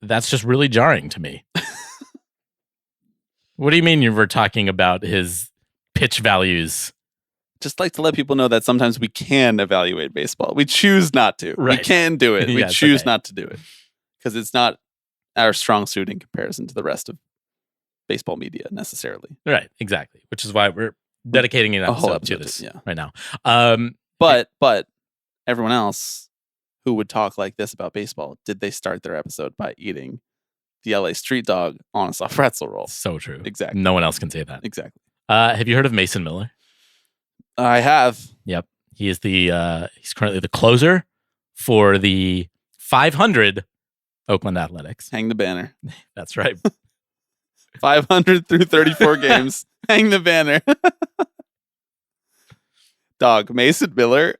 that's just really jarring to me. What do you mean you were talking about his pitch values? Just like to let people know that sometimes we can evaluate baseball. We choose not to. Right. We can do it. Yeah, we choose okay. not to do it because it's not our strong suit in comparison to the rest of baseball media necessarily. Right, exactly. Which is why we're dedicating an whole episode to episode this to- right now. But everyone else who would talk like this about baseball, did they start their episode by eating the LA street dog on a soft pretzel roll? So true. Exactly. No one else can say that. Exactly. Have you heard of Mason Miller? I have. Yep. He is he's currently the closer for the 500 Oakland Athletics. Hang the banner. That's right. 500 through 34 games. Hang the banner. Dog, Mason Miller.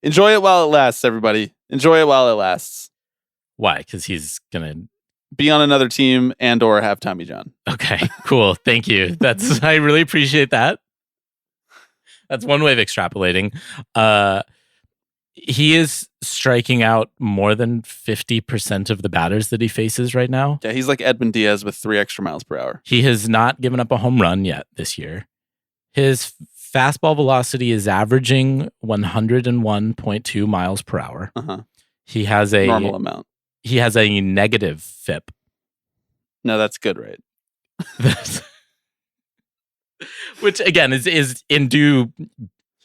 Enjoy it while it lasts, everybody. Enjoy it while it lasts. Why? Because he's gonna be on another team and or have Tommy John. Okay, cool. Thank you. I really appreciate that. That's one way of extrapolating. He is striking out more than 50% of the batters that he faces right now. Yeah, he's like Edwin Diaz with 3 extra miles per hour. He has not given up a home run yet this year. His fastball velocity is averaging 101.2 miles per hour. Uh-huh. He has a normal amount. He has a negative FIP. No, that's good, right? Which again is in due.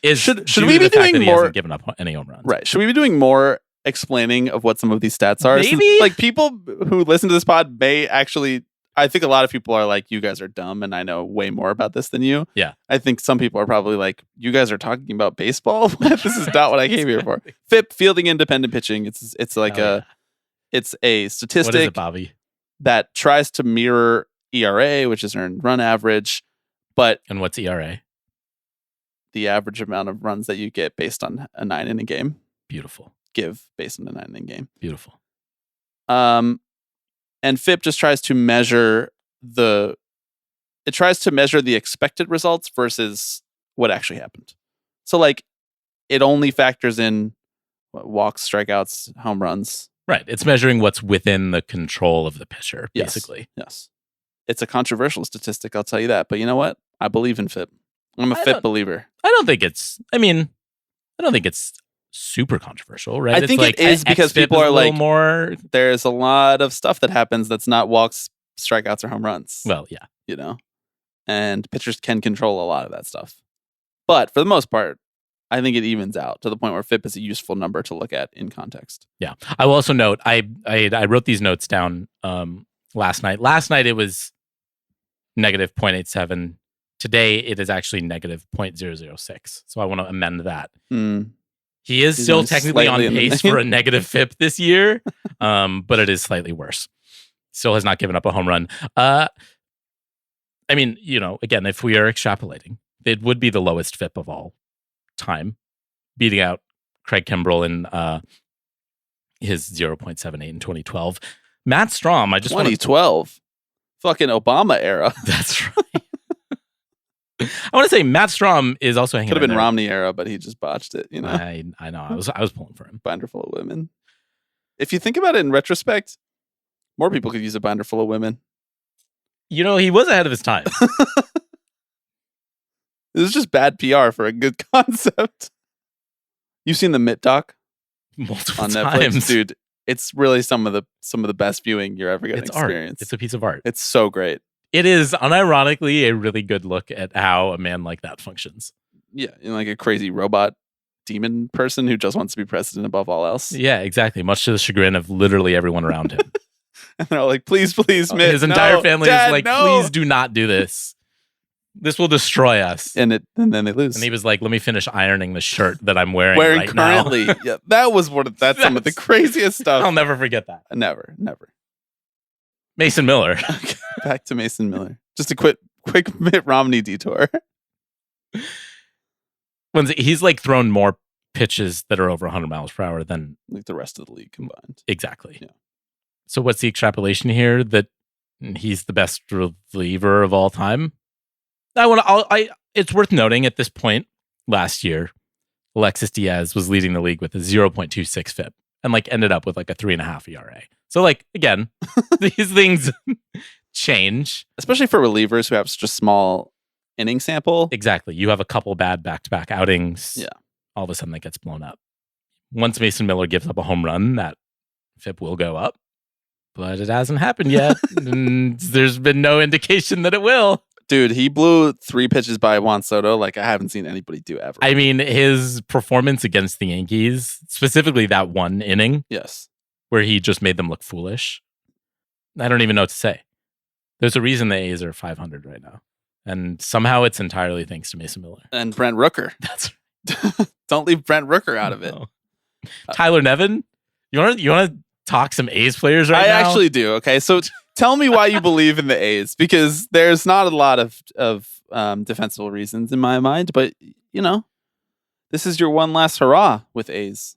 Should due we to be the fact doing that he more? hasn't given up any home runs? Right. Should we be doing more explaining of what some of these stats are? Maybe. Like people who listen to this pod may actually. I think a lot of people are like, you guys are dumb, and I know way more about this than you. Yeah. I think some people are probably like, you guys are talking about baseball. This is not what I came here for. FIP, fielding independent pitching. It's like it's a statistic What is it, Bobby? that tries to mirror ERA, which is earned run average, But And what's ERA? the average amount of runs that you get based on a 9-inning game. Beautiful. Give based on a 9-inning game. Beautiful. And FIP just tries to measure the expected results versus what actually happened. So like it only factors in walks, strikeouts, home runs. Right. It's measuring what's within the control of the pitcher, Yes. basically. Yes. It's a controversial statistic, I'll tell you that. But you know what? I believe in FIP. I'm a FIP believer. I don't think it's super controversial, right? I think it's like it is because people are like, more. There's a lot of stuff that happens that's not walks, strikeouts, or home runs. Well, yeah. You know? And pitchers can control a lot of that stuff. But for the most part, I think it evens out to the point where FIP is a useful number to look at in context. Yeah. I will also note, I wrote these notes down last night. Last night it was negative 0.87. Today it is actually negative 0.006. So I want to amend that. He is still technically on pace for a negative FIP this year, but it is slightly worse. Still has not given up a home run. I mean, again, if we are extrapolating, it would be the lowest FIP of all time, beating out Craig Kimbrell in his 0.78 in 2012. Matt Strahm, 2012, fucking Obama era. That's right. I want to say Matt Strahm is also hanging. Could have been Romney era, but he just botched it. I know. I was pulling for him. Binder full of women. If you think about it in retrospect, more people could use a binder full of women. He was ahead of his time. This is just bad PR for a good concept. You've seen the Mitt doc multiple on times. Netflix, dude. It's really some of the best viewing you're ever going to experience. Art. It's a piece of art. It's so great. It is unironically a really good look at how a man like that functions. Yeah, like a crazy robot demon person who just wants to be president above all else. Yeah, exactly. Much to the chagrin of literally everyone around him. And they're all like, please, Mitt. His entire family Dad, is like, please do not do this. This will destroy us. And then they lose. And he was like, let me finish ironing the shirt that I'm wearing right currently. Now. Yeah, that was that's some of the craziest stuff. I'll never forget that. Never. Mason Miller. Back to Mason Miller. Just a quick Mitt Romney detour. He's like thrown more pitches that are over 100 miles per hour than like the rest of the league combined. Exactly. Yeah. So what's the extrapolation here that he's the best reliever of all time? It's worth noting at this point last year, Alexis Diaz was leading the league with a 0.26 FIP and ended up with a 3.5 ERA. So again, these things change, especially for relievers who have such a small inning sample. Exactly. You have a couple bad back-to-back outings. Yeah. All of a sudden that gets blown up. Once Mason Miller gives up a home run, that FIP will go up, but it hasn't happened yet. And there's been no indication that it will. Dude, he blew 3 pitches by Juan Soto like I haven't seen anybody do ever. I mean, his performance against the Yankees, specifically that one inning, yes, where he just made them look foolish. I don't even know what to say. There's a reason the A's are 500 right now. And somehow it's entirely thanks to Mason Miller. And Brent Rooker. That's Don't leave Brent Rooker out of it. No. Tyler Nevin? You want to talk some A's players right now? I actually do. Okay, so tell me why you believe in the A's, because there's not a lot of defensible reasons in my mind, but this is your one last hurrah with A's.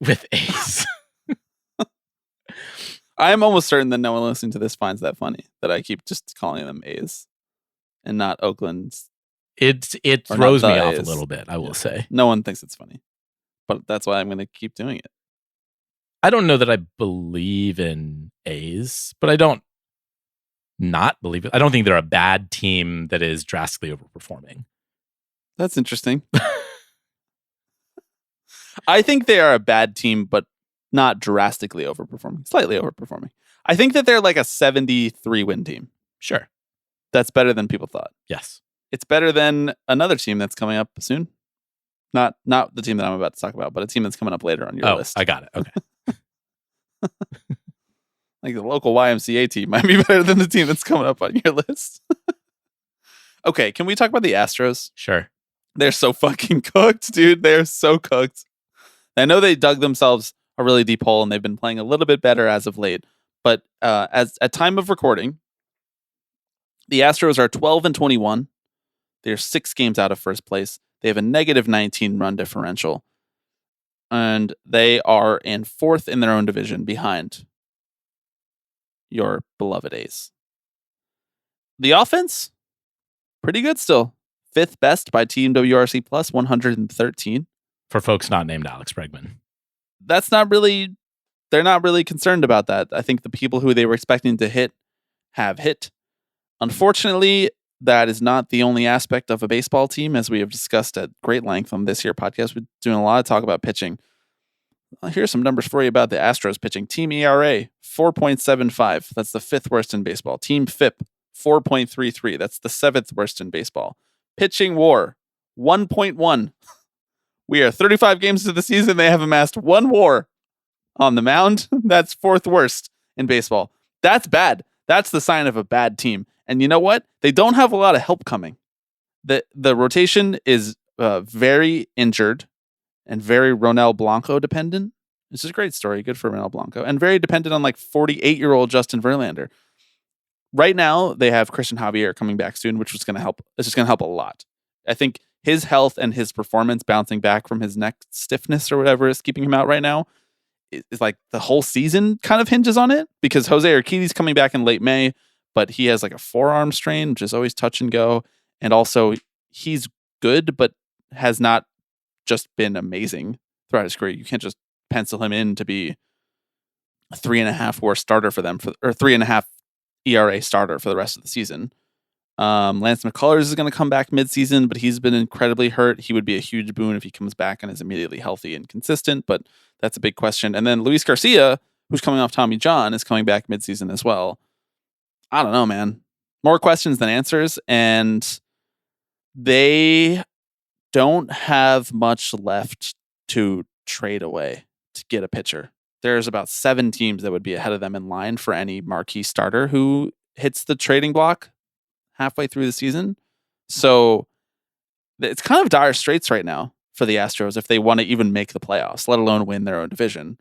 With A's. I am almost certain that no one listening to this finds that funny, that I keep just calling them A's and not Oakland's. It throws me off a little bit, I will say. No one thinks it's funny, but that's why I'm going to keep doing it. I don't know that I believe in A's, but I don't not believe it. I don't think they're a bad team that is drastically overperforming. That's interesting. I think they are a bad team, but not drastically overperforming. Slightly overperforming. I think that they're like a 73 win team. Sure. That's better than people thought. Yes. It's better than another team that's coming up soon. Not the team that I'm about to talk about, but a team that's coming up later on your list. I got it. Okay. Like the local YMCA team might be better than the team that's coming up on your list. Okay, can we talk about the Astros? Sure. They're so fucking cooked, dude. They're so cooked. I know they dug themselves a really deep hole and they've been playing a little bit better as of late. But as at time of recording, the Astros are 12-21. They're 6 games out of first place. They have a negative 19 run differential. And they are in 4th in their own division behind your beloved A's. The offense, pretty good still. 5th best by Team WRC Plus, 113. For folks not named Alex Bregman. They're not really concerned about that. I think the people who they were expecting to hit have hit. Unfortunately, that is not the only aspect of a baseball team, as we have discussed at great length on this here podcast. We're doing a lot of talk about pitching. Here's some numbers for you about the Astros pitching. Team ERA, 4.75. That's the 5th worst in baseball. Team FIP, 4.33. That's the 7th worst in baseball. Pitching WAR, 1.1. We are 35 games into the season. They have amassed 1 WAR on the mound. That's 4th worst in baseball. That's bad. That's the sign of a bad team. And you know what? They don't have a lot of help coming. The rotation is very injured and very Ronel Blanco dependent. This is a great story. Good for Ronel Blanco. And very dependent on like 48-year-old Justin Verlander. Right now, they have Christian Javier coming back soon, which is going to help. It's just going to help a lot. I think his health and his performance bouncing back from his neck stiffness or whatever is keeping him out right now is like the whole season kind of hinges on it, because Jose Urquidy's coming back in late May, but he has like a forearm strain, which is always touch and go. And also he's good, but has not just been amazing throughout his career. You can't just pencil him in to be a 3.5 WAR starter for them, or 3.5 ERA starter for the rest of the season. Lance McCullers is going to come back midseason, but he's been incredibly hurt. He would be a huge boon if he comes back and is immediately healthy and consistent, but that's a big question. And then Luis Garcia, who's coming off Tommy John, is coming back midseason as well. I don't know, man. More questions than answers, and they don't have much left to trade away to get a pitcher. There's about 7 teams that would be ahead of them in line for any marquee starter who hits the trading block halfway through the season. So it's kind of dire straits right now for the Astros if they want to even make the playoffs, let alone win their own division,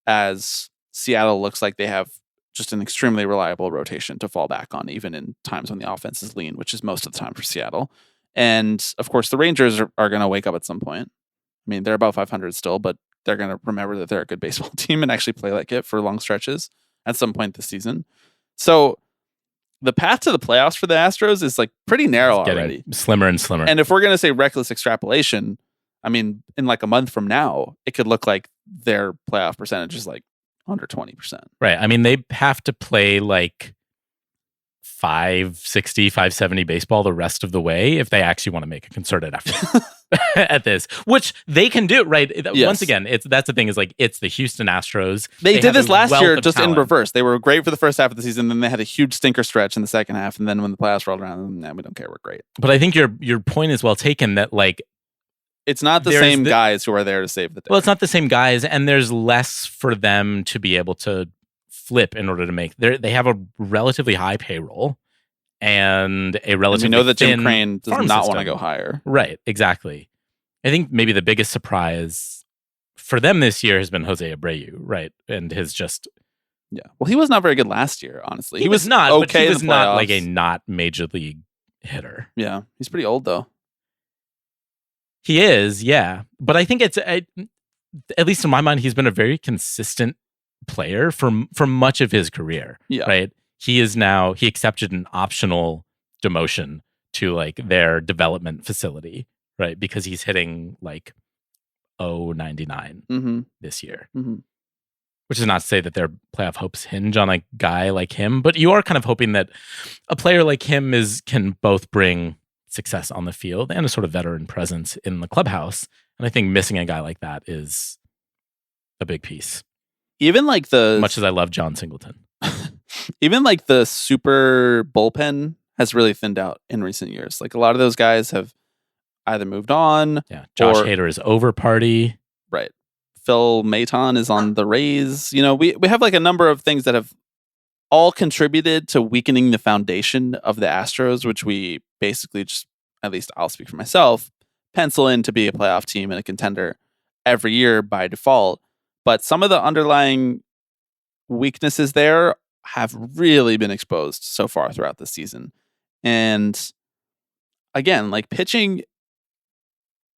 as Seattle looks like they have just an extremely reliable rotation to fall back on, even in times when the offense is lean, which is most of the time for Seattle. And of course, the Rangers are going to wake up at some point. I mean, they're about 500 still, but they're going to remember that they're a good baseball team and actually play like it for long stretches at some point this season. So the path to the playoffs for the Astros is like pretty narrow already. Slimmer and slimmer. And if we're going to say reckless extrapolation, I mean, in like a month from now, it could look like their playoff percentage is like under 20%. Right. I mean, they have to play like 560, 570 baseball the rest of the way if they actually want to make a concerted effort at this, which they can do, right? Yes. Once again, that's the thing, is like, it's the Houston Astros. They did this last year just talent. in reverse. They were great for the first half of the season, then they had a huge stinker stretch in the second half, and then when the playoffs rolled around, we don't care, we're great. But I think your point is well taken, that like, it's not the same guys who are there to save the day. Well, it's not the same guys, and there's less for them to be able to flip in order to make. They have a relatively high payroll and a relatively we know that Jim thin Crane does farm not system. want to go higher. Right, exactly. I think maybe the biggest surprise for them this year has been Jose Abreu, right? And his just... Yeah. Well, he was not very good last year, honestly. He was not, okay, but he was in the not like playoffs. a not major league hitter. Yeah. He's pretty old, though. He is, yeah. But I think at least in my mind, he's been a very consistent player for much of his career. Yeah. Right. He accepted an optional demotion to like their development facility, right? Because he's hitting like 0.99 this year. Mm-hmm. Which is not to say that their playoff hopes hinge on a guy like him, but you are kind of hoping that a player like him can both bring success on the field and a sort of veteran presence in the clubhouse. And I think missing a guy like that is a big piece. Even like much as I love John Singleton. Even like the super bullpen has really thinned out in recent years. Like a lot of those guys have either moved on. Yeah. Josh Hader is over party. Right. Phil Maton is on the Rays. You know, we have like a number of things that have all contributed to weakening the foundation of the Astros, which we basically just, at least I'll speak for myself, pencil in to be a playoff team and a contender every year by default. But some of the underlying weaknesses there have really been exposed so far throughout the season. And again, like pitching,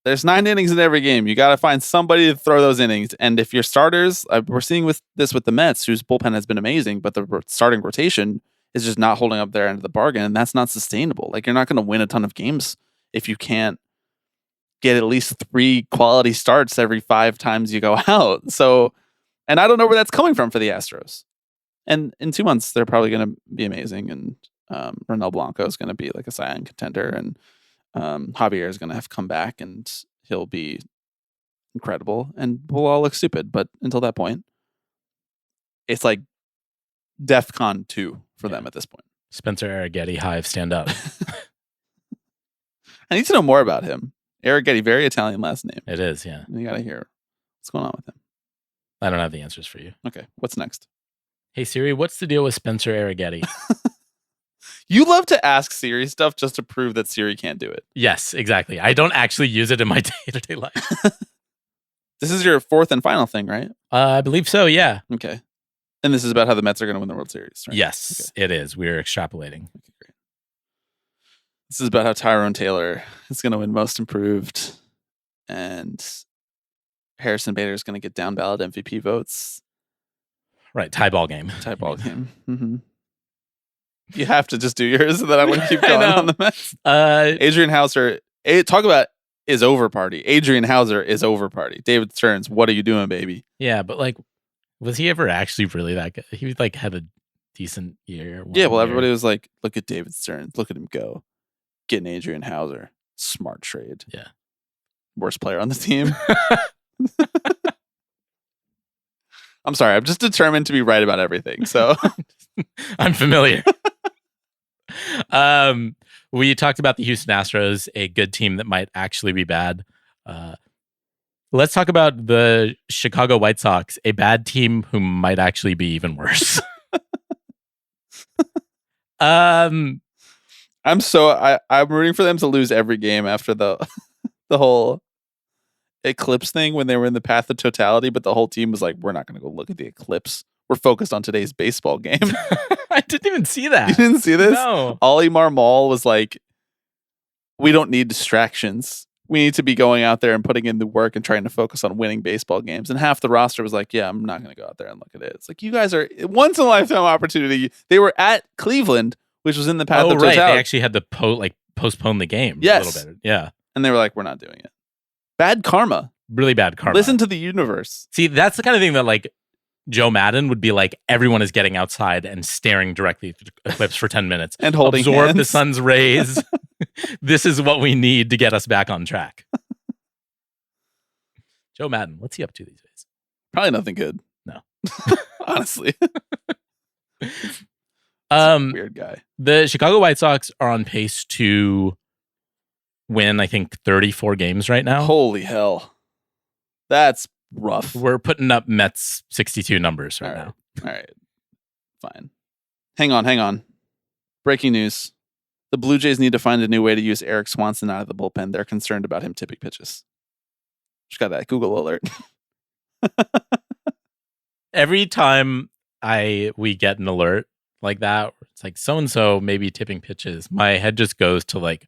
there's 9 innings in every game. You got to find somebody to throw those innings. And if your starters, we're seeing with the Mets, whose bullpen has been amazing, but the starting rotation is just not holding up their end of the bargain, and that's not sustainable. Like, you're not going to win a ton of games if you can't get at least 3 quality starts every 5 times you go out. So, and I don't know where that's coming from for the Astros. And in 2 months, they're probably going to be amazing, and Ronel Blanco is going to be like a Cy Young contender, and Javier is going to have come back, and he'll be incredible, and we'll all look stupid. But until that point, it's like DEFCON 2 for them at this point. Spencer Arrighetti, Hive, stand up. I need to know more about him. Arrighetti, very Italian last name. It is, yeah. You got to hear what's going on with him. I don't have the answers for you. Okay, what's next? Hey Siri, what's the deal with Spencer Arrighetti? You love to ask Siri stuff just to prove that Siri can't do it. Yes, exactly. I don't actually use it in my day-to-day life. This is your 4th and final thing, right? I believe so, yeah. Okay. And this is about how the Mets are going to win the World Series, right? Yes, okay. It is. We're extrapolating. Okay, great. This is about how Tyrone Taylor is going to win Most Improved, and Harrison Bader is going to get down ballot MVP votes. Right, tie ball game. Tie ball game. Mm-hmm. You have to just do yours, so that I'm going to keep going on the Mets. Adrian Hauser, talk about is over party. Adrian Hauser is over party. David Stearns, what are you doing, baby? Yeah, but like, was he ever actually really that good? He like had a decent year. Yeah, well, everybody was like, look at David Stearns. Look at him go. Getting Adrian Hauser. Smart trade. Yeah. Worst player on the team. I'm sorry. I'm just determined to be right about everything. So I'm familiar. We talked about the Houston Astros, a good team that might actually be bad. Let's talk about the Chicago White Sox, a bad team who might actually be even worse. I'm rooting for them to lose every game after the whole eclipse thing when they were in the path of totality, but the whole team was like, we're not going to go look at the eclipse. We're focused on today's baseball game. I didn't even see that. You didn't see this? No. Ollie Marmol was like, we don't need distractions. We need to be going out there and putting in the work and trying to focus on winning baseball games. And half the roster was like, yeah, I'm not going to go out there and look at it. It's like, you guys are once in a lifetime opportunity. They were at Cleveland, which was in the path of totality. They actually had to postpone the game a little bit. Yeah. And they were like, we're not doing it. Bad karma. Really bad karma. Listen to the universe. See, that's the kind of thing that like Joe Madden would be like, everyone is getting outside and staring directly through the eclipse for 10 minutes. And holding Absorb hands. the sun's rays. This is what we need to get us back on track. Joe Madden, what's he up to these days? Probably nothing good. No. Honestly. Weird guy. The Chicago White Sox are on pace to win, I think, 34 games right now. Holy hell. That's rough. We're putting up Mets 62 numbers right now. All right. Fine. Hang on. Breaking news. The Blue Jays need to find a new way to use Eric Swanson out of the bullpen. They're concerned about him tipping pitches. Just got that Google alert. Every time we get an alert like that, it's like so-and-so maybe tipping pitches, my head just goes to like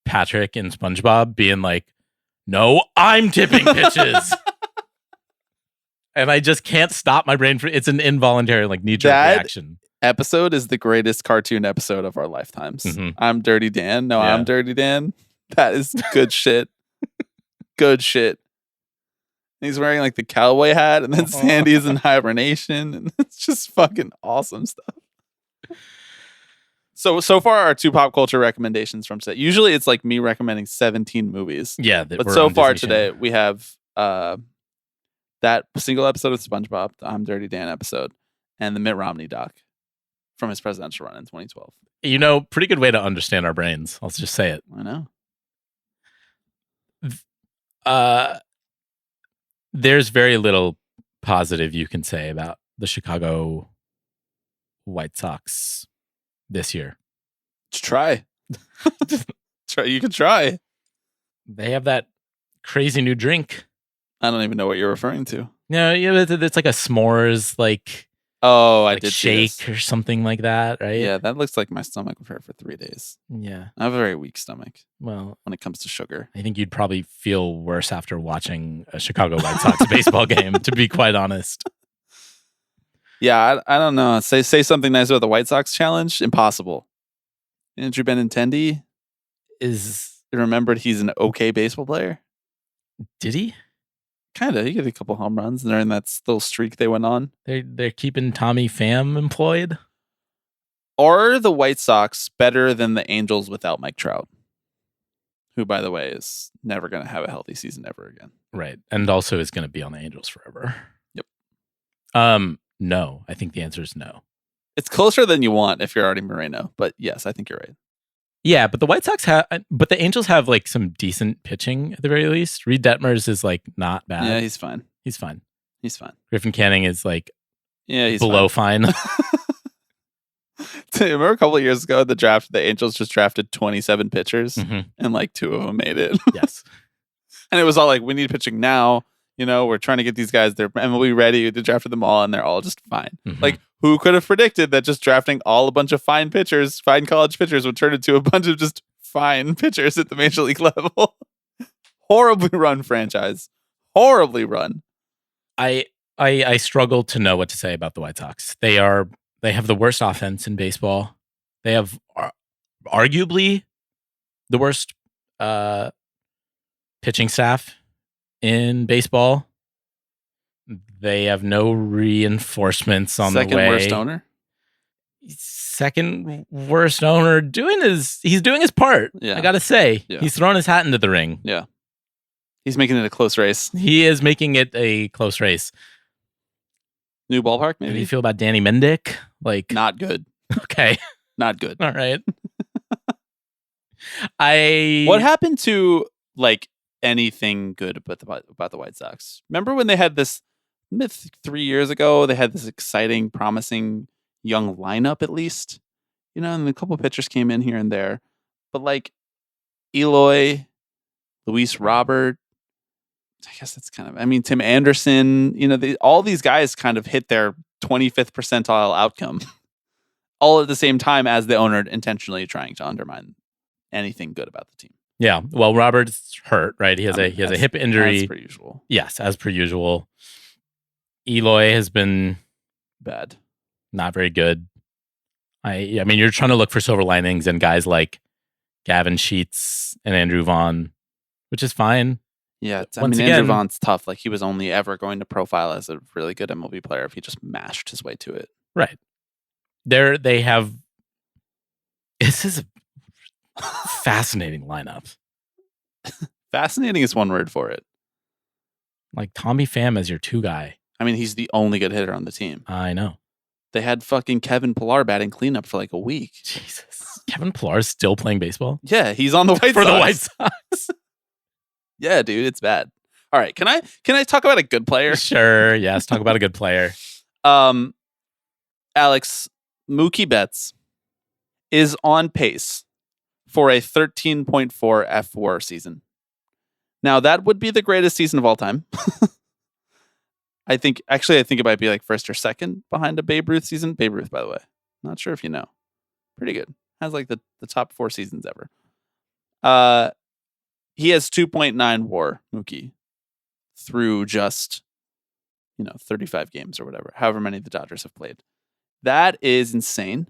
Patrick and SpongeBob being like, no, I'm tipping pitches. And I just can't stop my brain. It's an involuntary like knee-jerk reaction. Episode is the greatest cartoon episode of our lifetimes. Mm-hmm. I'm Dirty Dan. No, yeah. I'm Dirty Dan. That is good shit. Good shit. And he's wearing like the cowboy hat, and then Sandy's in hibernation, and it's just fucking awesome stuff. So far, our 2 pop culture recommendations from today. Usually, it's like me recommending 17 movies. Yeah, but so far today, we have that single episode of SpongeBob, the I'm Dirty Dan episode, and the Mitt Romney doc from his presidential run in 2012. You know, pretty good way to understand our brains. I'll just say it. I know. There's very little positive you can say about the Chicago White Sox this year. Just try. You can try. They have that crazy new drink. I don't even know what you're referring to. No, yeah, it's like a s'mores like Oh, I like did see shake this. or something like that, right? Yeah, that looks like my stomach would hurt for 3 days. Yeah. I have a very weak stomach Well, when it comes to sugar. I think you'd probably feel worse after watching a Chicago White Sox baseball game, to be quite honest. Yeah, I don't know. Say something nice about the White Sox challenge. Impossible. Andrew Benintendi remembered he's an okay baseball player. Did he? Kind of. He got a couple home runs during that little streak they went on. They're keeping Tommy Pham employed? Are the White Sox better than the Angels without Mike Trout? Who, by the way, is never going to have a healthy season ever again. Right. And also is going to be on the Angels forever. Yep. No. I think the answer is no. It's closer than you want if you're Artie Moreno, but yes, I think you're right. Yeah, but the Angels have like some decent pitching at the very least. Reed Detmers is like not bad. Yeah, he's fine. He's fine. He's fine. Griffin Canning is like he's below fine. Remember a couple of years ago, the Angels just drafted 27 pitchers and like 2 of them made it. Yes. And it was all like, we need pitching now. We're trying to get these guys, they're MLB ready. They drafted them all and they're all just fine. Like, who could have predicted that just drafting a bunch of fine college pitchers would turn into a bunch of just fine pitchers at the major league level? Horribly run franchise. Horribly run. I struggle to know what to say about the White Sox. They have the worst offense in baseball. They have arguably the worst pitching staff in baseball. They have no reinforcements on the way. Second worst owner? Second worst owner he's doing his part. Yeah. I gotta say. Yeah. He's throwing his hat into the ring. Yeah. He's making it a close race. He is making it a close race. New ballpark, How do maybe? you feel about Danny Mendick? Like, Not good. okay. Not good. All right. What happened to like anything good about the White Sox? Remember when they had this myth 3 years ago? They had this exciting, promising young lineup, at least, and a couple of pitchers came in here and there, but like Eloy, Luis Robert, I guess that's Tim Anderson, all these guys kind of hit their 25th percentile outcome all at the same time as the owner intentionally trying to undermine anything good about the team. Yeah. Well, Robert's hurt, right? He has a hip injury. As per usual. Yes, as per usual. Eloy has been Bad. not very good. I mean, you're trying to look for silver linings in guys like Gavin Sheets and Andrew Vaughn, which is fine. Yeah, Once Andrew again- Vaughn's tough. Like, he was only ever going to profile as a really good MLB player if he just mashed his way to it. Right. They have. This is a fascinating lineup. Fascinating is one word for it. Like Tommy Pham as your 2 guy. He's the only good hitter on the team. I know. They had fucking Kevin Pillar batting cleanup for like a week. Jesus. Kevin Pillar is still playing baseball? Yeah, he's on the White For Sox. the White Sox. Yeah, dude, it's bad. All right, can I talk about a good player? Sure. Yes. Talk about a good player. Alex, Mookie Betts is on pace for a 13.4 F4 season. Now, that would be the greatest season of all time. I think it might be like first or second behind a Babe Ruth season. Babe Ruth, by the way. Not sure if you know. Pretty good. Has like the top 4 seasons ever. He has 2.9 WAR, Mookie, through just 35 games or whatever, however many the Dodgers have played. That is insane.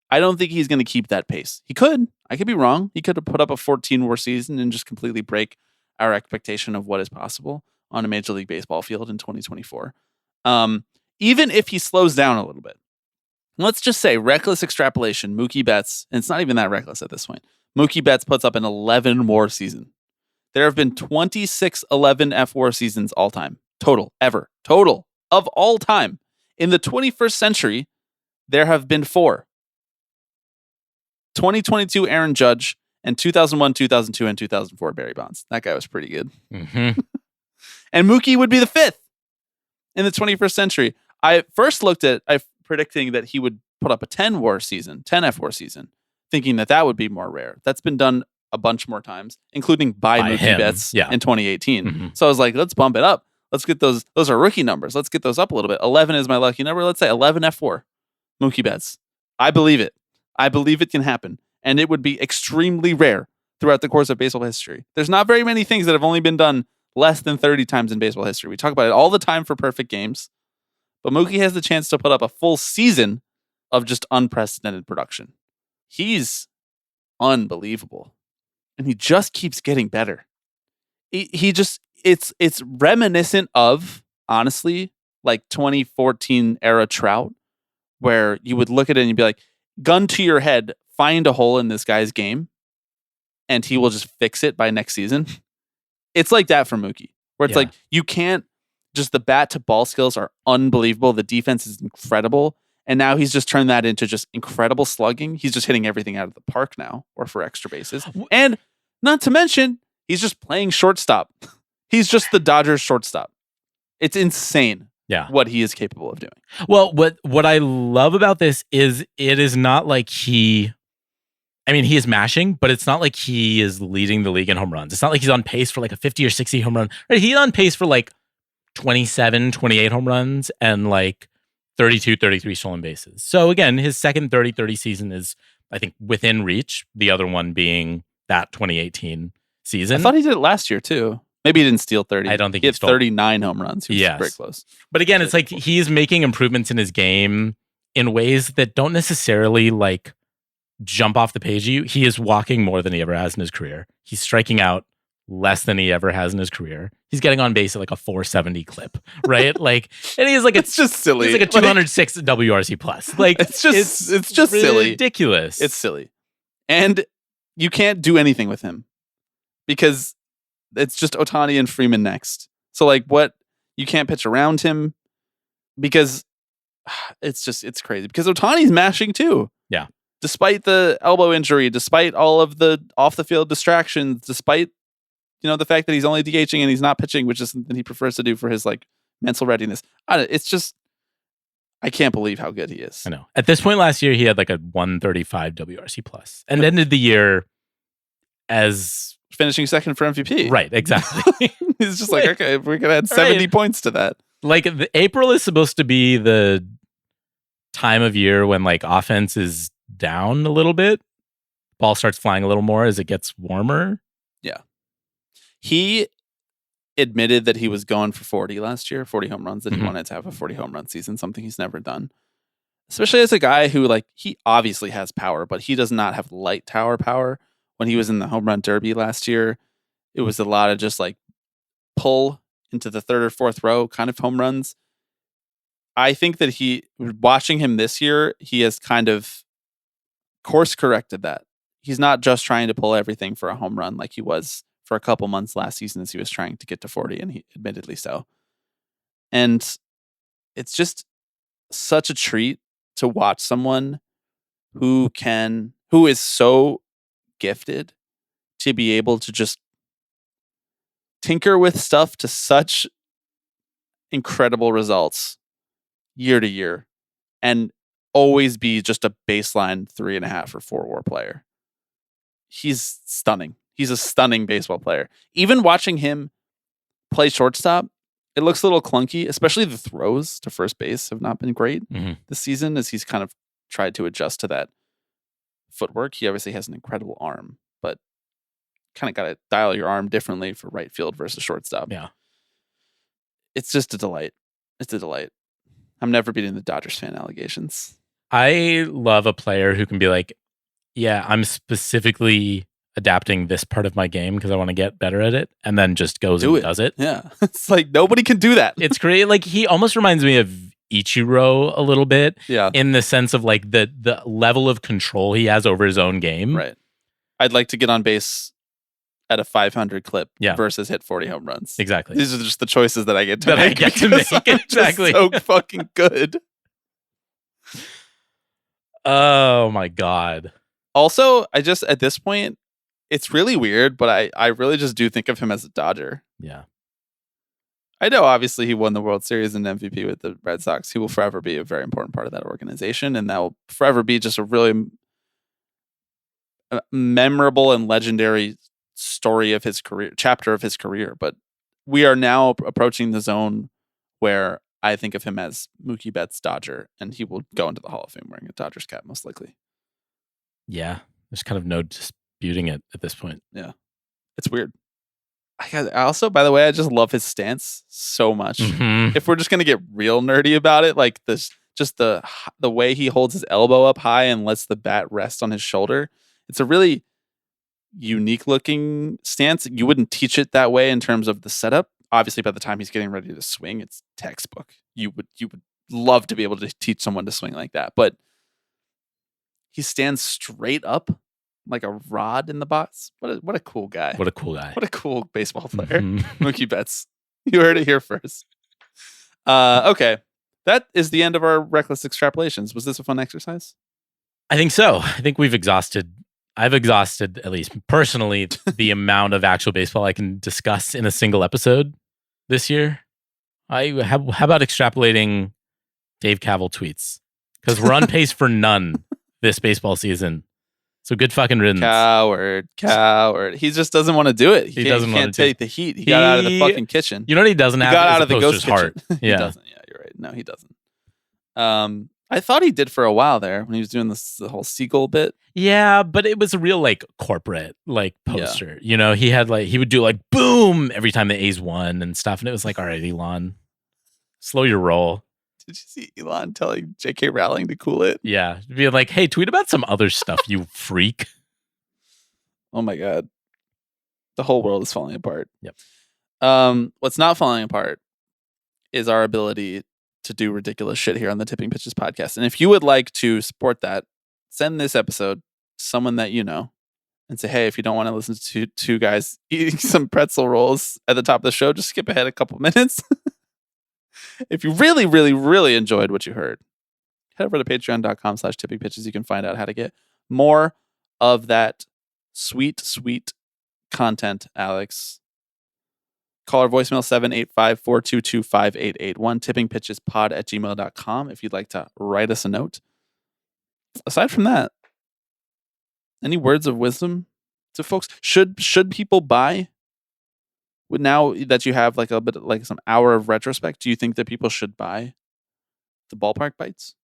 I don't think he's going to keep that pace. He could. I could be wrong. He could have put up a 14 WAR season and just completely break our expectation of what is possible on a Major League Baseball field in 2024. Even if he slows down a little bit. Let's just say, reckless extrapolation, Mookie Betts, and it's not even that reckless at this point, Mookie Betts puts up an 11 WAR season. There have been 26 11 F WAR seasons all time. Total of all time. In the 21st century, there have been 4. 2022 Aaron Judge, and 2001, 2002, and 2004 Barry Bonds. That guy was pretty good. Mm-hmm. And Mookie would be the 5th in the 21st century. I first looked at predicting that he would put up a 10 WAR season, 10 F WAR season, thinking that would be more rare. That's been done a bunch more times, including by Mookie him, Betts yeah. in 2018. Mm-hmm. So I was like, let's bump it up. Let's get those. Those are rookie numbers. Let's get those up a little bit. 11 is my lucky number. Let's say 11 F4. Mookie Betts. I believe it. I believe it can happen. And it would be extremely rare throughout the course of baseball history. There's not very many things that have only been done less than 30 times in baseball history. We talk about it all the time for perfect games. But Mookie has the chance to put up a full season of just unprecedented production. He's unbelievable. And he just keeps getting better. He just, it's reminiscent of, honestly, like 2014 era Trout, where you would look at it and you'd be like, gun to your head, find a hole in this guy's game, and he will just fix it by next season. It's like that for Mookie, where it's like, you can't, just the bat to ball skills are unbelievable. The defense is incredible. And now he's just turned that into just incredible slugging. He's just hitting everything out of the park now, or for extra bases. And not to mention, he's just playing shortstop. He's just the Dodgers shortstop. It's insane what he is capable of doing. Well, what I love about this is it is not like he is mashing, but it's not like he is leading the league in home runs. It's not like he's on pace for like a 50 or 60 home run. Right? He's on pace for like 27, 28 home runs and like 32, 33 stolen bases. So again, his second 30-30 season is, I think, within reach. The other one being that 2018 season. I thought he did it last year too. Maybe he didn't steal 30. I don't think he had 39 home runs. He was very close. But again, it's like he's making improvements in his game in ways that don't necessarily like jump off the page. He is walking more than he ever has in his career. He's striking out less than he ever has in his career. He's getting on base at like a 470 clip, right? Like, and he's like, it's just silly. He's like a 206 WRC plus. Like, it's just silly. Ridiculous. It's silly. And you can't do anything with him because it's just Ohtani and Freeman next. So like, what, you can't pitch around him because it's crazy because Ohtani's mashing too. Yeah. Despite the elbow injury, despite all of the off the field distractions, despite the fact that he's only DHing and he's not pitching, which is something he prefers to do for his like mental readiness. It's just, I can't believe how good he is. I know. At this point last year, he had like a 135 WRC plus and ended the year as finishing second for MVP. Right, exactly. He's just like, okay, we're going to add 70 points to that. Like April is supposed to be the time of year when like offense is down a little bit. Ball starts flying a little more as it gets warmer. Yeah. He admitted that he was going for 40 last year, 40 home runs, that he wanted to have a 40 home run season, something he's never done. Especially as a guy who, like, he obviously has power, but he does not have light tower power. When he was in the home run derby last year, it was a lot of just like pull into the third or fourth row kind of home runs. I think that watching him this year, he has kind of course corrected that. He's not just trying to pull everything for a home run like he was for a couple months last season as he was trying to get to 40, and he admittedly so. And it's just such a treat to watch someone who is so gifted to be able to just tinker with stuff to such incredible results year to year and always be just a baseline 3.5 or 4 WAR player. He's stunning. He's a stunning baseball player. Even watching him play shortstop, it looks a little clunky, especially the throws to first base have not been great this season as he's kind of tried to adjust to that footwork. He obviously has an incredible arm, but kind of got to dial your arm differently for right field versus shortstop. Yeah. It's just a delight. It's a delight. I'm never beating the Dodgers fan allegations. I love a player who can be like, yeah, I'm specifically adapting this part of my game because I want to get better at it, and then just goes and does it. Yeah. It's like nobody can do that. It's great. Like he almost reminds me of Ichiro a little bit. Yeah. In the sense of like the level of control he has over his own game. Right. I'd like to get on base at a 500 clip versus hit 40 home runs. Exactly. These are just the choices that I get to make. Exactly. So fucking good. Oh my God. Also, at this point, it's really weird, but I really just do think of him as a Dodger. Yeah. I know, obviously, he won the World Series and MVP with the Red Sox. He will forever be a very important part of that organization, and that will forever be just a really memorable and legendary story of his career, chapter of his career. But we are now approaching the zone where I think of him as Mookie Betts Dodger, and he will go into the Hall of Fame wearing a Dodgers cap, most likely. Yeah, there's kind of no disputing it at this point. Yeah, it's weird. I also, by the way, I just love his stance so much. Mm-hmm. If we're just gonna get real nerdy about it, like this, just the way he holds his elbow up high and lets the bat rest on his shoulder, it's a really unique looking stance. You wouldn't teach it that way in terms of the setup. Obviously, by the time he's getting ready to swing, it's textbook. You would love to be able to teach someone to swing like that, but he stands straight up like a rod in the box. What a cool guy. What a cool guy. What a cool baseball player. Mm-hmm. Mookie Betts. You heard it here first. Okay. That is the end of our reckless extrapolations. Was this a fun exercise? I think so. I think I've exhausted, at least personally, the amount of actual baseball I can discuss in a single episode this year. How about extrapolating Dave Cavill tweets? Because we're on pace for none this baseball season. So good fucking riddance. Coward. He just doesn't want to do it. He can't take the heat. He got out of the fucking kitchen. You know what he doesn't have? He got out of the ghost heart. kitchen. Yeah. He doesn't. Yeah, you're right. No, he doesn't. I thought he did for a while there when he was doing the whole seagull bit. Yeah, but it was a real like corporate like poster. Yeah. You know, he would do like boom every time the A's won and stuff, and it was like, all right, Elon, slow your roll. Did you see Elon telling J.K. Rowling to cool it? Yeah, being like, hey, tweet about some other stuff, you freak. Oh my god, the whole world is falling apart. Yep. What's not falling apart is our ability to do ridiculous shit here on the Tipping Pitches podcast. And if you would like to support that, send this episode to someone that you know and say, hey, if you don't want to listen to two guys eating some pretzel rolls at the top of the show, just skip ahead a couple minutes. If you really, really, really enjoyed what you heard, head over to patreon.com/tippingpitches. You can find out how to get more of that sweet, sweet content, Alex. Call our voicemail 785-422-5881, tippingpitchespod@gmail.com if you'd like to write us a note. Aside from that, any words of wisdom to folks? Should people buy? Now that you have like a bit like some hour of retrospect, do you think that people should buy the Ballpark Bites?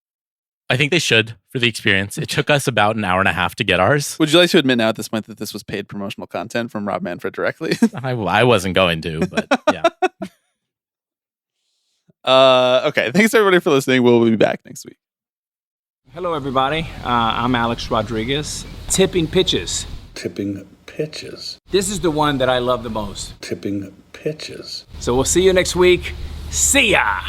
I think they should for the experience. It took us about an hour and a half to get ours. Would you like to admit now at this point that this was paid promotional content from Rob Manfred directly? I wasn't going to, but yeah. Okay. Thanks everybody for listening. We'll be back next week. Hello, everybody. I'm Alex Rodriguez. Tipping Pitches. Tipping Pitches. This is the one that I love the most. Tipping Pitches. So we'll see you next week. See ya!